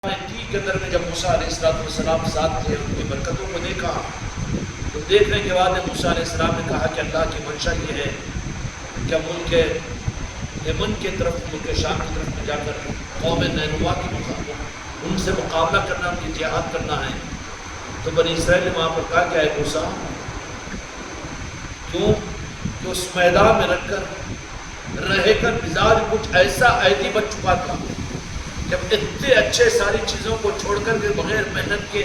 کے اندر میں جب موسیٰ علیہ السلام ساتھ تھے ان کی برکتوں کو دیکھا تو دیکھنے کے بعد موسیٰ علیہ السلام نے کہا کہ اللہ کی منشا یہ ہے کہ ملک یمن کی طرف ملک شام کی طرف میں جا کر قوم نینوا کی ان سے مقابلہ کرنا، ان کی جہاد کرنا ہے۔ تو بنی اسرائیل نے وہاں پر کہا کہ اے موسیٰ کیوں کہ اس میدان میں رہ کر مزاج کچھ ایسا عیدی بن چکا تھا جب اتنے اچھے ساری چیزوں کو چھوڑ کر کے بغیر محنت کے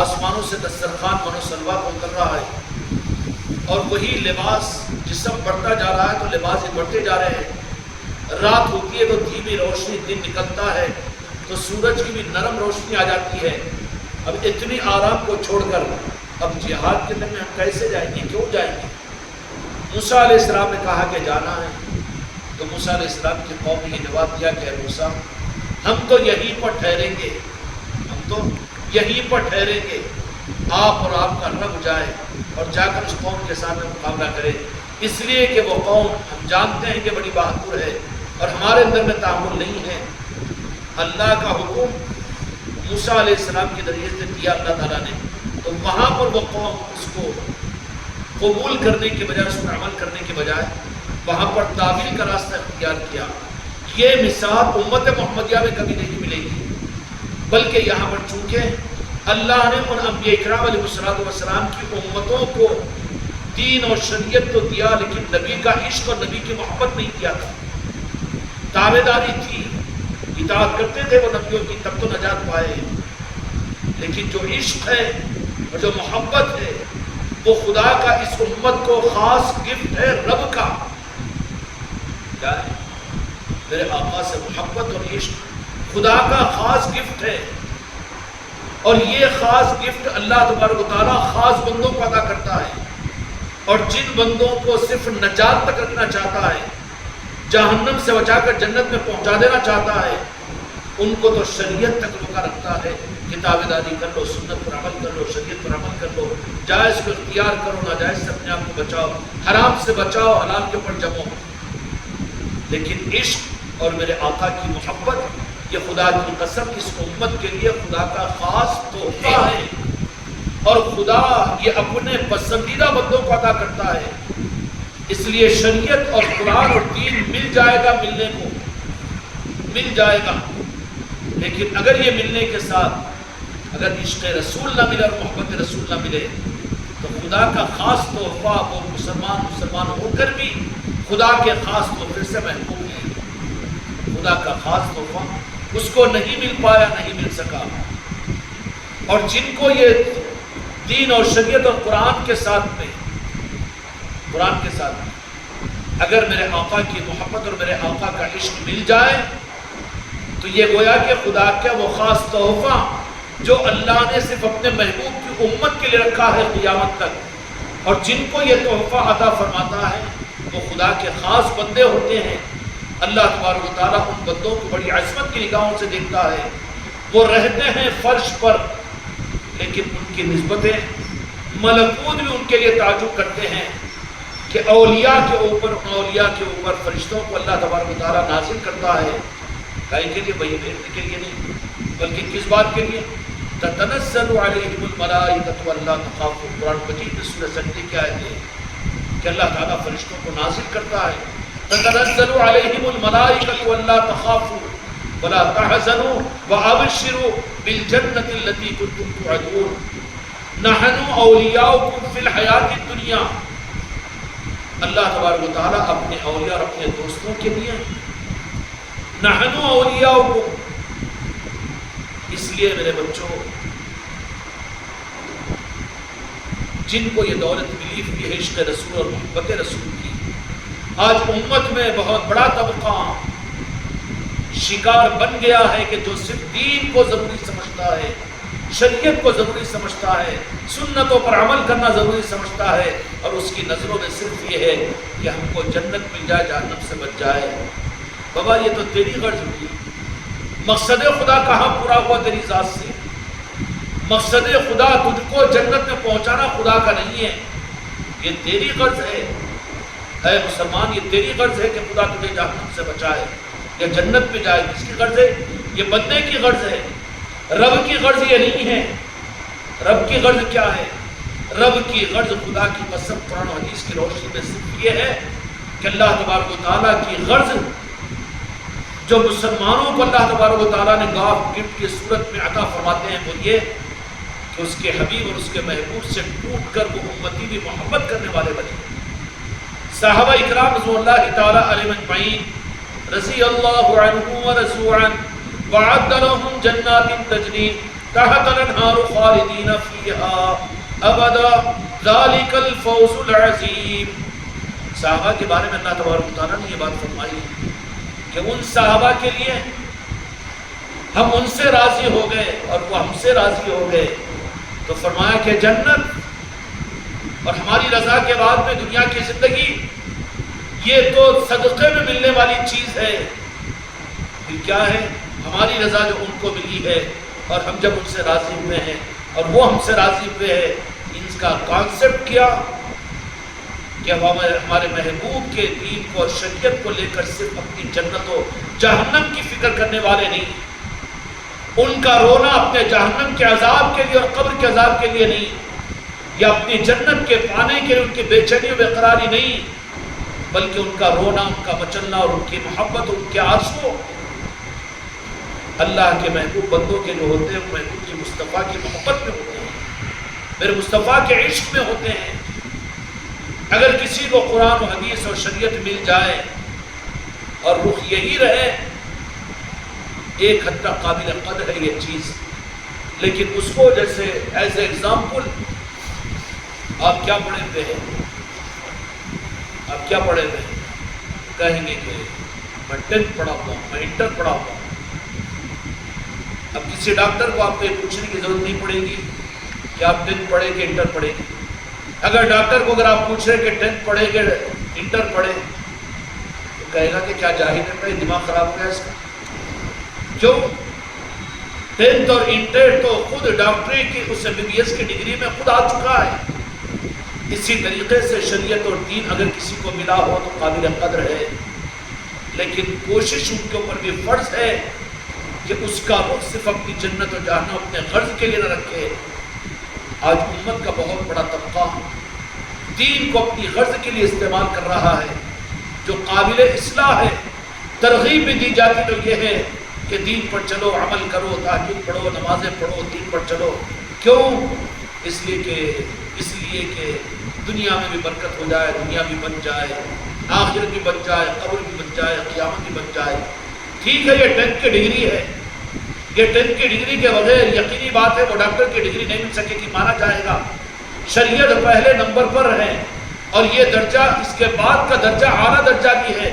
آسمانوں سے دسترخوان من و سلوا کو اتر رہا ہے، اور وہی لباس جسم بڑھتا جا رہا ہے تو لباس ہی بڑھتے جا رہے ہیں۔ رات ہوتی ہے تو دھیمی روشنی، دن نکلتا ہے تو سورج کی بھی نرم روشنی آ جاتی ہے۔ اب اتنی آرام کو چھوڑ کر اب جہاد کے اندر میں ہم کیسے جائیں گے، کیوں جائیں گے؟ موسیٰ علیہ السلام نے کہا کہ جانا ہے۔ تو موسیٰ علیہ السلام کی قوم نے جواب دیا کہ اے موسیٰ ہم تو یہیں پر ٹھہریں گے، ہم تو یہیں پر ٹھہریں گے، آپ اور آپ کا رب جائے اور جا کر اس قوم کے ساتھ مقابلہ کرے، اس لیے کہ وہ قوم ہم جانتے ہیں کہ بڑی بہادر ہے اور ہمارے اندر میں تحمل نہیں ہے۔ اللہ کا حکم موسیٰ علیہ السلام کے ذریعے سے دیا اللہ تعالیٰ نے، تو وہاں پر وہ قوم اس کو قبول کرنے کے بجائے، اس پر عمل کرنے کے بجائے وہاں پر تعویل کا راستہ اختیار کیا۔ یہ مثال امت محمدیہ میں کبھی نہیں ملے گی، بلکہ یہاں پر چونکہ اللہ نے ان انبیاء اکرام علیہ السلام کی امتوں کو دین اور شریعت تو دیا، لیکن نبی کا عشق اور نبی کی محبت نہیں دیا تھا۔ تابعداری تھی، اطاعت کرتے تھے وہ نبیوں کی، تب تو نجات پائے، لیکن جو عشق ہے اور جو محبت ہے وہ خدا کا اس امت کو خاص گفٹ ہے، رب کا کیا ہے؟ میرے آقا سے محبت اور عشق خدا کا خاص گفٹ ہے، اور یہ خاص گفٹ اللہ تبارک و تعالیٰ خاص بندوں کو عطا کرتا ہے، اور جن بندوں کو صرف نجات تک رکھنا چاہتا ہے، جہنم سے بچا کر جنت میں پہنچا دینا چاہتا ہے، ان کو تو شریعت تک روکا رکھتا ہے کہ تابعداری کر لو، سنت پر عمل کر لو، شریعت پر عمل کر لو، جائز کو اختیار کرو، ناجائز سے اپنے آپ کو بچاؤ، حرام سے بچاؤ، حلال کے اوپر جمو۔ لیکن عشق اور میرے آقا کی محبت یہ خدا کی قسم اس امت کے لیے خدا کا خاص تحفہ ہے، اور خدا یہ اپنے پسندیدہ بندوں کو عطا کرتا ہے۔ اس لیے شریعت اور قرآن اور دین مل جائے گا، ملنے کو مل جائے گا، لیکن اگر یہ ملنے کے ساتھ اگر عشق رسول نہ ملے اور محبت رسول نہ ملے تو خدا کا خاص تحفہ وہ مسلمان ہو کر بھی خدا کے خاص تحفے سے محروم ہے۔ خدا کا خاص تحفہ اس کو نہیں مل پایا، نہیں مل سکا، اور جن کو یہ دین اور شریعت اور قرآن کے ساتھ میں اگر میرے آقا کی محبت اور میرے آقا کا عشق مل جائے تو یہ گویا کہ خدا کا وہ خاص تحفہ جو اللہ نے صرف اپنے محبوب کی امت کے لیے رکھا ہے قیامت تک، اور جن کو یہ تحفہ عطا فرماتا ہے وہ خدا کے خاص بندے ہوتے ہیں۔ اللہ تبارک و تعالیٰ ان بندوں کو بڑی عظمت کی نگاہوں سے دیکھتا ہے، وہ رہتے ہیں فرش پر لیکن ان کی نسبتیں ملکوت بھی ان کے لیے تعجب کرتے ہیں کہ اولیاء کے اوپر فرشتوں کو اللہ تبارک و تعالیٰ نازل کرتا ہے، کہیں کے لیے بھائی بھیجنے کے لیے نہیں، بلکہ کس بات کے لیے؟ تتنزل علیہم الملائکۃ الا تخافوا، قرآن مجید میں سورہ سجدے کی آیت ہے کہ اللہ تعالیٰ فرشتوں کو نازل کرتا ہے، تتنزل علیہم الملائکۃ الا تخافوا ولا تحزنوا وابشروا بالجنۃ التي كنتم توعدون نحن اولیاؤکم فی الحیاۃ الدنیا۔ اللہ تبارک و تعالیٰ اپنے اولیاء اور اپنے دوستوں کے لیے نحن اولیاؤکم، اس لیے میرے بچوں جن کو یہ دولت ملی ہوئی ہے عشق رسول اور محبت رسول کی، آج امت میں بہت بڑا طبقہ شکار بن گیا ہے کہ جو صرف دین کو ضروری سمجھتا ہے، شریعت کو ضروری سمجھتا ہے، سنتوں پر عمل کرنا ضروری سمجھتا ہے، اور اس کی نظروں میں صرف یہ ہے کہ ہم کو جنت مل جائے، جہنم سے بچ جائے۔ بابا یہ تو تیری غرض ہوئی، مقصد خدا کہاں پورا ہوا تیری ذات سے؟ مقصد خدا تجھ کو جنت میں پہنچانا خدا کا نہیں ہے، یہ تیری غرض ہے۔ اے مسلمان یہ تیری غرض ہے کہ خدا تجھے جہنم سے بچائے یا جنت میں جائے، کس کی غرض ہے؟ یہ بندے کی غرض ہے۔ رب کی غرض یہ نہیں ہے. رب کی غرض کیا ہے؟ رب کی غرض خدا کی قسم قرآن و حدیث کی روشنی میں صرف یہ ہے کہ اللہ تبارک و تعالیٰ کی غرض جو مسلمانوں کو اللہ تبارک و تعالیٰ نے گفٹ کی صورت میں عطا فرماتے ہیں وہ یہ کہ اس کے حبیب اور اس کے محبوب سے ٹوٹ کر وہ امتی بھی محبت کرنے والے بنے. صحابہ اکرام رضوان اللہ تعالیٰ علیہم اجمعین رضی اللہ عنہم ورضوا عنہ وعد لهم جنات تجری تحت الانہار خالدین فیہا ابدا ذالک الفوز العظیم. صحابہ کے بارے میں اللہ تبارک و تعالیٰ نے یہ بات فرمائی کہ ان صحابہ کے لیے ہم ان سے راضی ہو گئے اور وہ ہم سے راضی ہو گئے. تو فرمایا کہ جنت اور ہماری رضا کے بعد میں دنیا کی زندگی یہ تو صدقے میں ملنے والی چیز ہے. پھر کیا ہے؟ ہماری رضا جو ان کو ملی ہے اور ہم جب ان سے راضی ہوئے ہیں اور وہ ہم سے راضی ہوئے ہیں. ان کا کانسیپٹ کیا کہ ہمارے محبوب کے دین کو اور شریعت کو لے کر صرف اپنی جنت و جہنم کی فکر کرنے والے نہیں. ان کا رونا اپنے جہنم کے عذاب کے لیے اور قبر کے عذاب کے لیے نہیں, یا اپنی جنت کے پانے کے لیے ان کی بے چینی و بے قراری نہیں, بلکہ ان کا رونا, ان کا مچلنا اور ان کی محبت, ان کے آنسو اللہ کے محبوب بندوں کے جو ہوتے ہیں وہ محبوب کی مصطفیٰ کی محبت میں ہوتے ہیں, میرے مصطفیٰ کے عشق میں ہوتے ہیں. اگر کسی کو قرآن و حدیث اور شریعت مل جائے اور رخ یہی رہے, ایک حد تک قابل قدر ہے یہ چیز, لیکن اس کو جیسے ایز اے ایگزامپل آپ کیا پڑھے ہوئے ہیں, آپ کیا پڑھے ہوئے ہیں, کہیں گے کہ میں 10th پڑھا ہوا ہوں, میں انٹر پڑھا ہوا ہوں. اب کسی ڈاکٹر کو آپ کو یہ پوچھنے کی ضرورت نہیں پڑے گی کہ آپ 10th پڑھے کہ انٹر پڑھے گی. اگر ڈاکٹر کو اگر آپ پوچھ رہے کہ 10th پڑھے کہ انٹر پڑھے تو کہے گا کہ کیا جاہل ہے, پہ دماغ خراب ہو گیا اس کا. کیوں؟ 10th اور انٹر تو خود ڈاکٹری کی اس MBBS کی ڈگری میں خود آ چکا ہے. اسی طریقے سے شریعت اور دین اگر کسی کو ملا ہو تو قابل قدر ہے, لیکن کوشش ان کے اوپر بھی فرض ہے کہ اس کا رخ صرف اپنی جنت اور جہنم اپنے غرض کے لیے نہ رکھے. آج امت کا بہت بڑا طبقہ دین کو اپنی غرض کے لیے استعمال کر رہا ہے, جو قابل اصلاح ہے. ترغیب بھی دی جاتی تو یہ ہے کہ دین پر چلو, عمل کرو, تہجد پڑھو, نمازیں پڑھو, دین پر چلو. کیوں؟ اس لیے کہ دنیا میں بھی برکت ہو جائے, دنیا بھی بن جائے, آخرت بھی بن جائے, قبر بھی بن جائے, قیامت بھی بن جائے. ٹھیک ہے, یہ 10th کی ڈگری ہے, یہ 10th کی ڈگری کے بغیر یقینی بات ہے وہ ڈاکٹر کی ڈگری نہیں مل سکے گی, مانا جائے گا. شریعت پہلے نمبر پر ہے اور یہ درجہ اس کے بعد کا درجہ اعلیٰ درجہ بھی ہے,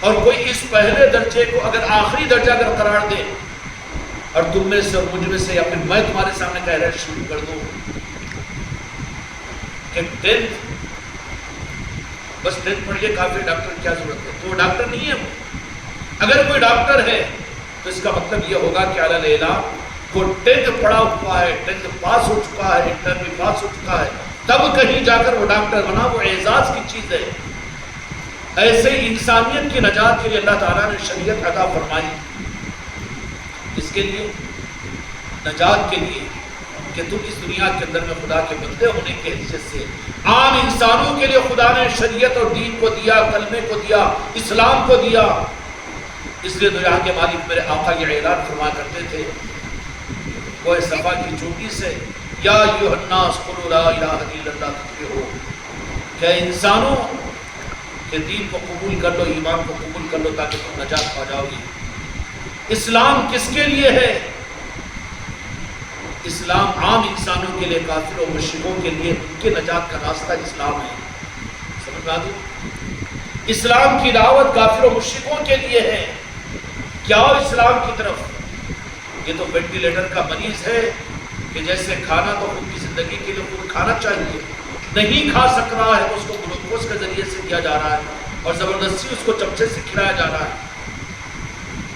اور کوئی اس پہلے درجے کو اگر آخری درجہ اگر قرار دے اور تم میں سے اور مجھ میں سے یا پھر میں تمہارے سامنے کہہ رہا شروع کر دوں کہ 10th بس 10th پڑھ لیا کافی, ڈاکٹر کیا ضرورت ہے, تو وہ ڈاکٹر نہیں ہے. وہ اگر کوئی ڈاکٹر ہے تو اس کا مطلب یہ ہوگا کہ اعلیٰ اعلان وہ 10th پڑھا ہوا ہے, 10th پاس ہو چکا ہے, انٹر بھی پاس ہو چکا ہے, تب کہیں جا کر وہ ڈاکٹر بنا. وہ اعزاز کی چیز ہے. ایسے انسانیت کی نجات کے لیے اللہ تعالیٰ نے شریعت عطا فرمائی. اس کے لیے نجات کے لیے کہ تم اس دنیا کے اندر میں خدا کے بندے ہونے کی حیثیت سے عام انسانوں کے لیے خدا نے شریعت اور دین کو دیا, کلمے کو دیا, اسلام کو دیا. اس لیے تو یہاں کے مالک میرے آقا یہ اعلان فرما کرتے تھے کوہ صفا کی چوٹی سے, یا ایھا الناس قولوا لا الہ الا اللہ تفلحوا, کہ انسانوں کہ دین کو قبول کر لو, ایمان کو قبول کر لو تاکہ تم نجات پا جاؤ گی. اسلام کس کے لیے ہے؟ اسلام عام انسانوں کے لیے, کافروں اور مشرکوں کے لیے ان کے نجات کا راستہ اسلام ہے. سمجھ میں آ گئی؟ اسلام کی دعوت کافروں اور مشرکوں کے لیے ہے. کیا ہو اسلام کی طرف؟ یہ تو وینٹیلیٹر کا مریض ہے کہ جیسے کھانا تو خود کی زندگی کے لیے خود کھانا چاہیے, نہیں کھا سک رہا ہے تو اس کو گلوکوز کے ذریعے سے دیا جا رہا ہے اور زبردستی اس کو چمچے سے کھلایا جا رہا ہے.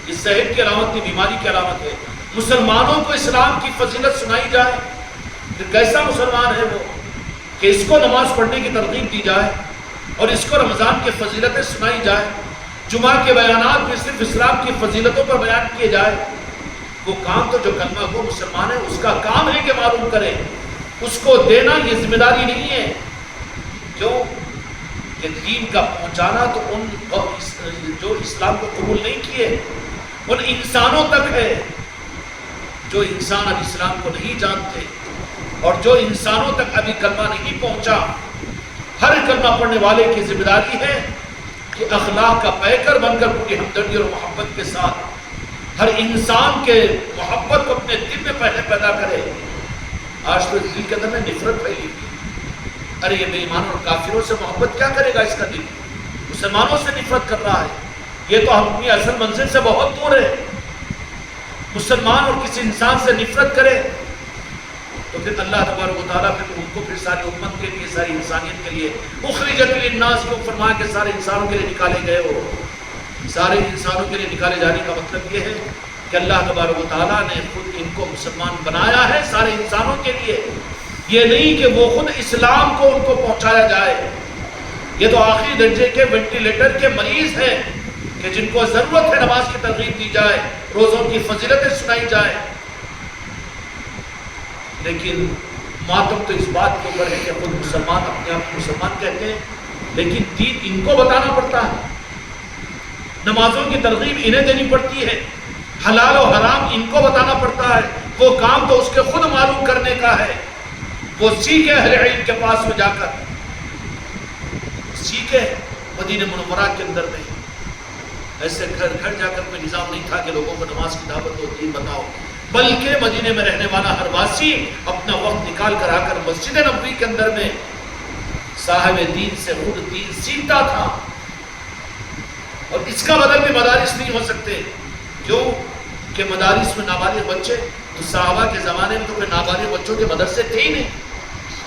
یہ صحت کی علامت نہیں, بیماری کی علامت ہے. مسلمانوں کو اسلام کی فضیلت سنائی جائے تو کیسا مسلمان ہے وہ کہ اس کو نماز پڑھنے کی ترغیب دی جائے اور اس کو رمضان کی فضیلتیں سنائی جائے, جمعہ کے بیانات میں صرف اسلام کی فضیلتوں پر بیان کیے جائے. وہ کام تو جو کلمہ گو مسلمان ہے اس کا کام ہے کہ معلوم کرے، اس کو دینا یہ ذمہ داری نہیں ہے۔ کیوں کہ دین کا پہنچانا تو ان جو اسلام کو قبول نہیں کیے ان انسانوں تک ہے، جو انسان اب اسلام کو نہیں جانتے اور جو انسانوں تک ابھی کلمہ نہیں پہنچا۔ ہر کلمہ پڑھنے والے کی ذمہ داری ہے کہ اخلاق کا پیکر بن کر پوری ہمدردی اور محبت کے ساتھ ہر انسان کے محبت کو اپنے دل میں پہلے پیدا کرے۔ آج تو اس دل کے اندر میں نفرت پھیلی ہوئی، ارے یہ بے ایمانوں اور کافروں سے محبت کیا کرے گا، اس کا دل مسلمانوں سے نفرت کر رہا ہے، یہ تو ہم اپنی اصل منزل سے بہت دور ہے۔ مسلمان اور کسی انسان سے نفرت کرے تو پھر اللہ تبارک و تعالیٰ پھر ان کو پھر ساری امت کے لیے، ساری انسانیت کے لیے اخرجت للناس کو فرمایا کہ سارے انسانوں کے لیے نکالے گئے ہو۔ سارے انسانوں کے لیے نکالے جانے کا مطلب یہ ہے کہ اللہ تبارک و تعالیٰ نے خود ان کو مسلمان بنایا ہے سارے انسانوں کے لیے، یہ نہیں کہ وہ خود اسلام کو ان کو پہنچایا جائے۔ یہ تو آخری درجے کے وینٹیلیٹر کے مریض ہیں کہ جن کو ضرورت ہے نماز کی ترغیب دی جائے، روزوں کی فضیلتیں سنائی جائے، لیکن ماتم تو اس بات کے اوپر ہے کہ خود مسلمان اپنے آپ کو مسلمان کہتے ہیں، لیکن دین ان کو بتانا پڑتا ہے، نمازوں کی ترغیب انہیں دینی پڑتی ہے، حلال و حرام ان کو بتانا پڑتا ہے، وہ کام تو اس کے خود معلوم کرنے کا ہے۔ وہ سیکھے اہل علم کے پاس میں جا کر، سیکھے مدینہ منورہ کے اندر میں، ایسے گھر گھر جا کر کوئی نظام نہیں تھا کہ لوگوں کو نماز کی دعوت دو، دین بتاؤ، بلکہ مدینے میں رہنے والا ہر واسی اپنا وقت نکال کر آ کر مسجد نبوی کے اندر میں صاحب دین سے خود دین سیکھتا تھا۔ اور اس کا بدل بھی مدارس نہیں ہو سکتے، کیوں کہ مدارس میں نابالغ بچے، تو صحابہ کے زمانے میں تو کوئی نابالغ بچوں کے مدرسے تھے ہی نہیں۔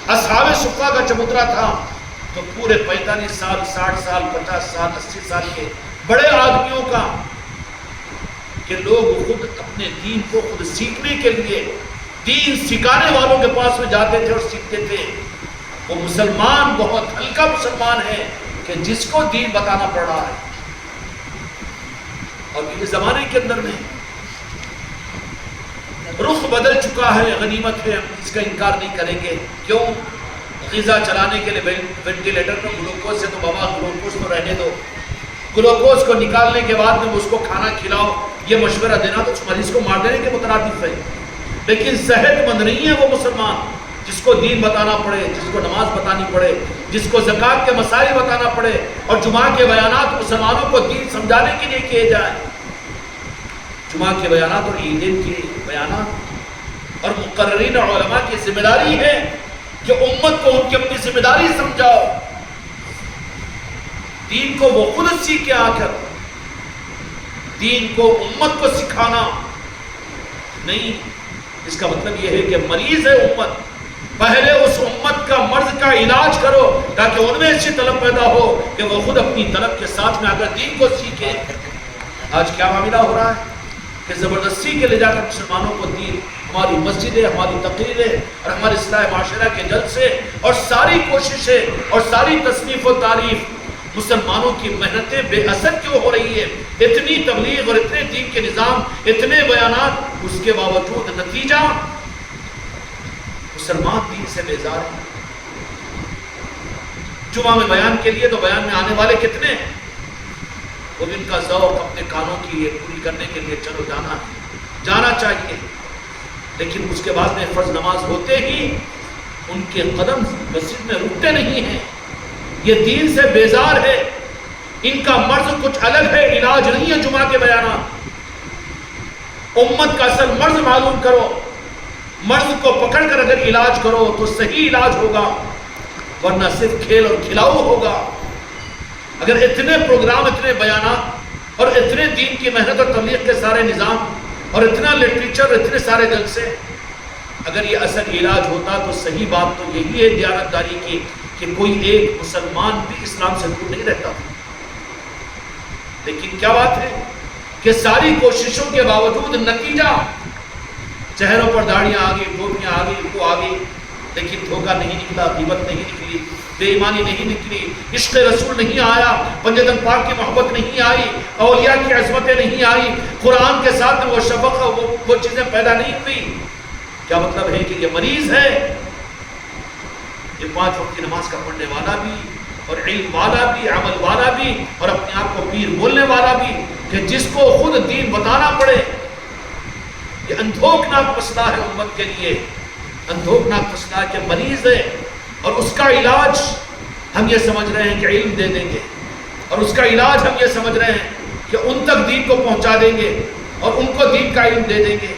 اصحاب صفہ کا چبوترا تھا تو پورے 45 سال 60 سال 50 سال 80 سال کے بڑے آدمیوں کا، کہ لوگ خود اپنے دین کو خود سیکھنے کے لیے دین سکھانے والوں کے پاس میں جاتے تھے اور سیکھتے تھے۔ وہ مسلمان بہت ہلکا مسلمان ہے کہ جس کو دین بتانا پڑ رہا ہے۔ اور اس زمانے کے اندر میں رخ بدل چکا ہے، غنیمت ہے، ہم اس کا انکار نہیں کریں گے۔ کیوں؟ غذا چلانے کے لیے وینٹیلیٹر میں گلوکوز سے تو بابا گلوکوز تو رہنے دو، گلوکوز کو نکالنے کے بعد میں اس کو کھانا کھلاؤ، یہ مشورہ دینا تو اس مریض کو مار دینے کے مترادف ہے۔ لیکن صحت مند نہیں ہے وہ مسلمان جس کو دین بتانا پڑے، جس کو نماز بتانی پڑے، جس کو زکوٰۃ کے مسائل بتانا پڑے اور جمعہ کے بیانات مسلمانوں کو دین سمجھانے کے لیے کیے جائیں۔ جمعہ کے بیانات اور عیدین کے بیانات اور مقررین اور علماء کی ذمہ داری ہے کہ امت کو ان کی اپنی ذمہ داری سمجھاؤ۔ دین کو وہ خود سیکھ کے آ کر دین کو امت کو سکھانا نہیں، اس کا مطلب یہ ہے کہ مریض ہے امت، پہلے اس امت کا مرض کا علاج کرو تاکہ ان میں ایسی طلب پیدا ہو کہ وہ خود اپنی طلب کے ساتھ میں اگر دین کو سیکھے۔ آج کیا معاملہ ہو رہا ہے کہ زبردستی کے لے جا کر مسلمانوں کو دین، ہماری مسجدیں، ہماری تقریریں اور ہمارے اصلاح معاشرہ کے جلسے اور ساری کوششیں اور ساری تصنیف و تعریف، مسلمانوں کی محنتیں بے اثر کیوں ہو رہی ہے؟ اتنی تبلیغ اور اتنے دین کے نظام، اتنے بیانات، اس کے باوجود نتیجہ مسلمان دین سے بیزار ہیں۔ جمعہ میں بیان کے لیے تو بیان میں آنے والے کتنے ہیں، وہ ان کا ذوق اپنے کانوں کی یہ پوری کرنے کے لیے چلو جانا چاہیے، لیکن اس کے بعد میں فرض نماز ہوتے ہی ان کے قدم مسجد میں رکتے نہیں ہیں۔ یہ دین سے بیزار ہے، ان کا مرض کچھ الگ ہے، علاج نہیں ہے جمعہ کے بیانات۔ امت کا اصل مرض معلوم کرو، مرض کو پکڑ کر اگر علاج کرو تو صحیح علاج ہوگا، ورنہ صرف کھیل اور کھلاؤ ہوگا۔ اگر اتنے پروگرام، اتنے بیانات اور اتنے دین کی محنت اور تبلیغ کے سارے نظام اور اتنا لٹریچر اور اتنے سارے جلسے، اگر یہ اصل علاج ہوتا تو صحیح بات تو یہی ہے دیانتداری کی کہ کوئی ایک مسلمان بھی اسلام سے دور نہیں رہتا تھا۔ لیکن کیا بات ہے کہ ساری کوششوں کے باوجود نتیجہ، چہروں پر داڑیاں آ گئی، ٹوپیاں آ گئی، وہ آ گئی، لیکن دھوکہ نہیں نکلا، غیبت نہیں نکلی، بے ایمانی نہیں نکلی، عشق رسول نہیں آیا، پنجتن پاک کی محبت نہیں آئی، اولیاء کی عظمتیں نہیں آئی، قرآن کے ساتھ وہ شفقت وہ چیزیں پیدا نہیں ہوئی. کیا مطلب ہے کہ یہ مریض ہے. یہ 5 وقت کی نماز کا پڑھنے والا بھی اور علم والا بھی، عمل والا بھی، اور اپنے آپ کو پیر بولنے والا بھی، کہ جس کو خود دین بتانا پڑے. یہ اندھوکناک مسئلہ ہے امت کے لیے، اندھوکناک مسئلہ ہے کہ مریض ہے اور اس کا علاج ہم یہ سمجھ رہے ہیں کہ علم دے دیں گے، اور اس کا علاج ہم یہ سمجھ رہے ہیں کہ ان تک دین کو پہنچا دیں گے اور ان کو دین کا علم دے دیں گے.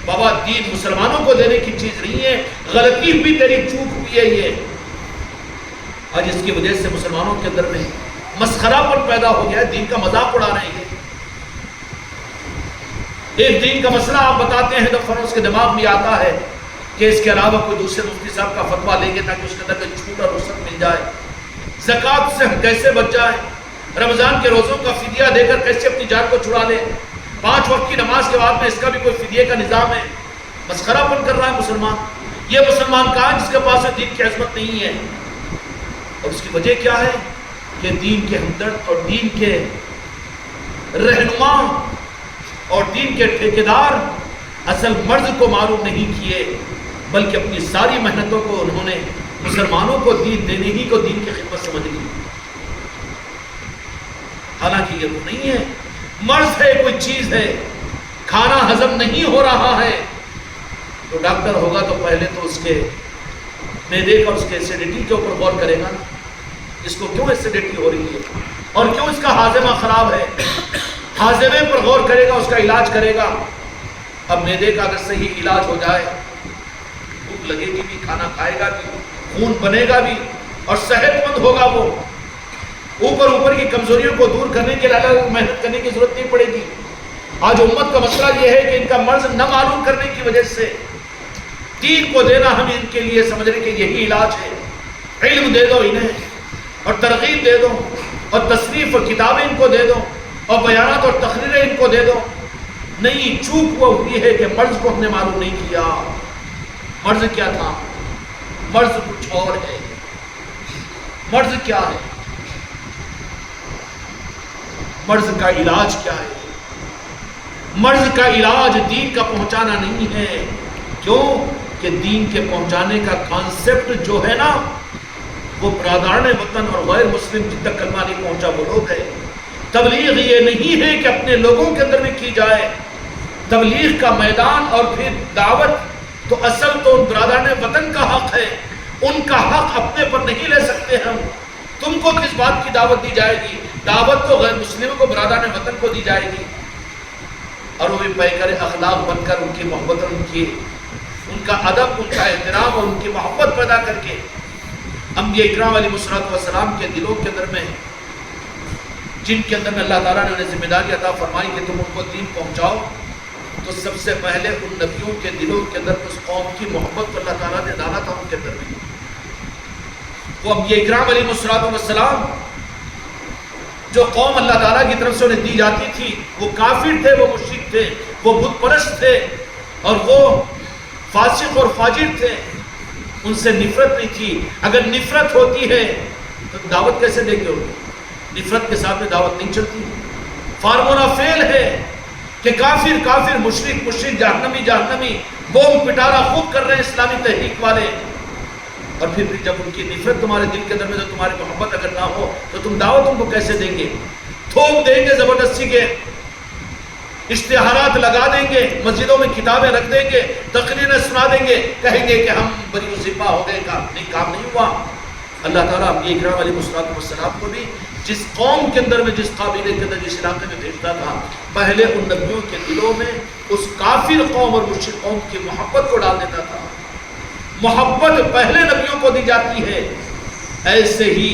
بابا دین مسلمانوں کو دینے کی چیز نہیں ہے، غلطی بھی تیری چوک ہوئی ہے. یہ آج اس کی وجہ سے مسلمانوں کے اندر میں مسخرہ پن پیدا ہو گیا ہے، دین کا مذاق اڑا رہے ہیں. ایک دین کا مسئلہ آپ بتاتے ہیں تو فوراً اس کے دماغ میں آتا ہے کہ اس کے علاوہ کوئی دوسرے مفتی صاحب کا فتویٰ لیں گے تاکہ اس کے اندر کوئی چھوٹ اور رخصت مل جائے. زکوٰۃ سے ہم کیسے بچ جائیں، رمضان کے روزوں کا فدیہ دے کر کیسے اپنی جان کو چھڑا لیں، 5 وقت کی نماز کے بعد میں اس کا بھی کوئی فدیے کا نظام ہے. مسخرہ پن کر رہا ہے مسلمان. یہ مسلمان کہاں ہے جس کے پاس دین کی عظمت نہیں ہے؟ اور اس کی وجہ کیا ہے کہ دین کے ہمدرد اور دین کے رہنما اور دین کے ٹھیکیدار اصل مرض کو معلوم نہیں کیے، بلکہ اپنی ساری محنتوں کو انہوں نے مسلمانوں کو دین دینے ہی کو دین کی خدمت سمجھ لی. حالانکہ یہ وہ نہیں ہے. مرض ہے، کوئی چیز ہے، کھانا ہضم نہیں ہو رہا ہے تو ڈاکٹر ہوگا تو پہلے تو اس کے معدے کا، اس کے ایسیڈیٹی کے اوپر غور کرے گا. اس کو کیوں ایسیڈیٹی ہو رہی ہے اور کیوں اس کا ہاضمہ خراب ہے، ہاضمے پر غور کرے گا، اس کا علاج کرے گا. اب معدے کا اگر صحیح علاج ہو جائے، بھوک لگے گی بھی، کھانا کھائے گا بھی، خون بنے گا بھی اور صحت مند ہوگا. وہ اوپر کی کمزوریوں کو دور کرنے کے لیے محنت کرنے کی ضرورت نہیں پڑے گی. آج امت کا مسئلہ یہ ہے کہ ان کا مرض نہ معلوم کرنے کی وجہ سے دین کو دینا ہم ان کے لیے سمجھ رہے کہ یہی علاج ہے. علم دے دو انہیں اور ترغیب دے دو اور تصنیف اور کتابیں ان کو دے دو اور بیانات اور تقریریں ان کو دے دو. نہیں، چوک وہ ہوئی ہے کہ مرض کو ہم نے معلوم نہیں کیا. مرض کیا تھا؟ مرض کچھ اور ہے. مرض کیا ہے؟ مرض کا علاج کیا ہے؟ مرض کا علاج دین کا پہنچانا نہیں ہے. کیوں کہ دین کے پہنچانے کا کانسیپٹ جو ہے نا، وہ برادران وطن اور غیر مسلم جن تک کلمہ نہیں پہنچا وہ لوگ ہیں. تبلیغ یہ نہیں ہے کہ اپنے لوگوں کے اندر میں کی جائے. تبلیغ کا میدان اور پھر دعوت تو اصل تو ان برادران وطن کا حق ہے. ان کا حق اپنے پر نہیں لے سکتے ہم. تم کو کس بات کی دعوت دی جائے گی؟ دعوت تو غیر مسلموں کو، برادران وطن کو دی جائے گی. اور وہ بھی پیکر اخلاق بن کر ان کی محبت اور ان کا ادب، ان کا احترام اور ان کی محبت پیدا کر کے انبیاء اکرام علیہ الصلوۃ والسلام کے دلوں کے اندر میں، جن کے اندر میں اللہ تعالیٰ نے انہیں ذمہ داری عطا فرمائی کہ تم ان کو دین پہنچاؤ، تو سب سے پہلے ان نبیوں کے دلوں کے اندر اس قوم کی محبت کو اللہ تعالیٰ نے ڈالا تھا ان کے اندر میں. وہ انبیاء اکرام علیہ الصلوۃ والسلام جو قوم اللہ تعالیٰ کی طرف سے انہیں دی جاتی تھی، وہ کافر تھے، وہ مشرک تھے، وہ بت پرست تھے اور وہ فاسق اور فاجر تھے. ان سے نفرت نہیں تھی. اگر نفرت ہوتی ہے تو دعوت کیسے دیں گے؟ نفرت کے ساتھ میں دعوت نہیں چلتی. فارمولا فیل ہے کہ کافر کافر، مشرک مشرک، جہنمی جہنمی، بوم پٹارا خوب کر رہے ہیں اسلامی تحریک والے. اور پھر جب ان کی نفرت تمہارے دل کے اندر میں، تو تمہاری محبت اگر نہ ہو تو تم دعوت ان کو کیسے دیں گے؟ تھوپ دیں گے زبردستی کے، اشتہارات لگا دیں گے، مسجدوں میں کتابیں رکھ دیں گے، تقریریں سنا دیں گے، کہیں گے کہ ہم بری وظیفہ ہو گئے. کام نہیں ہوا. اللہ تعالیٰ انبیاء اکرام علیہ السلام کو بھی جس قوم کے اندر میں، جس قابلے کے اندر، جس علاقے میں بھیجتا تھا، پہلے ان نبیوں کے دلوں میں اس کافر قوم اور مشرک قوم کی محبت کو ڈال دیتا تھا. محبت پہلے نبیوں کو دی جاتی ہے. ایسے ہی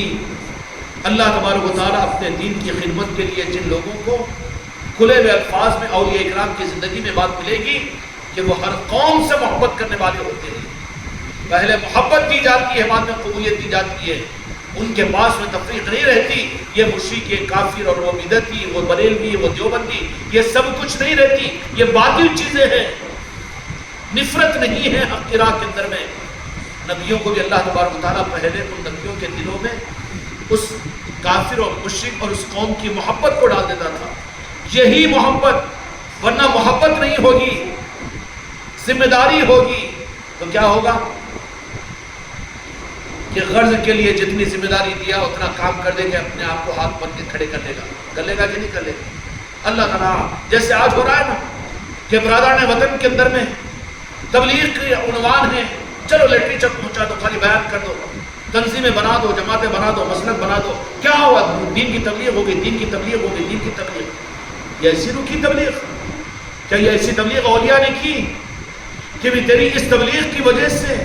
اللہ تبارک و تعالیٰ اپنے دین کی خدمت کے لیے جن لوگوں کو کھلے ہوئے الفاظ میں اولیاء اکرام کی زندگی میں بات ملے گی کہ وہ ہر قوم سے محبت کرنے والے ہوتے ہیں. پہلے محبت دی جاتی ہے، بعد میں قبولیت دی جاتی ہے. ان کے پاس میں تفریق نہیں رہتی. یہ مشرک، یہ کافر اور وہ بدعتی، وہ بریلوی، وہ دیوبندی، یہ سب کچھ نہیں رہتی. یہ باطل چیزیں ہیں. نفرت نہیں ہے حق کی راہ کے اندر میں. نبیوں کو بھی اللہ تبارک و تعالیٰ پہلے ان نبیوں کے دلوں میں اس کافر اور مشرک اور اس قوم کی محبت کو ڈال دیتا تھا. یہی محبت، ورنہ محبت نہیں ہوگی، ذمہ داری ہوگی تو کیا ہوگا کہ غرض کے لیے جتنی ذمہ داری دیا اتنا کام کر دے گا، اپنے آپ کو ہاتھ بن کے کھڑے کر لے گا کہ نہیں کر لے گا. اللہ تعالیٰ جیسے آج ہو رہا ہے نا کہ برادران وطن کے اندر میں تبلیغ کے عنوان ہے، چلو لٹریچر پہنچا دو، خالی بیان کر دو، تنظیمیں بنا دو، جماعتیں بنا دو، مسلک بنا دو. کیا ہوا؟ دین کی تبلیغ ہو گئی، دین کی تبلیغ ہو گئی، دین کی تبلیغ. یہ ایسی روکی تبلیغ؟ کیا یہ ایسی تبلیغ اولیاء نے کی کہ بھی تیری اس تبلیغ کی وجہ سے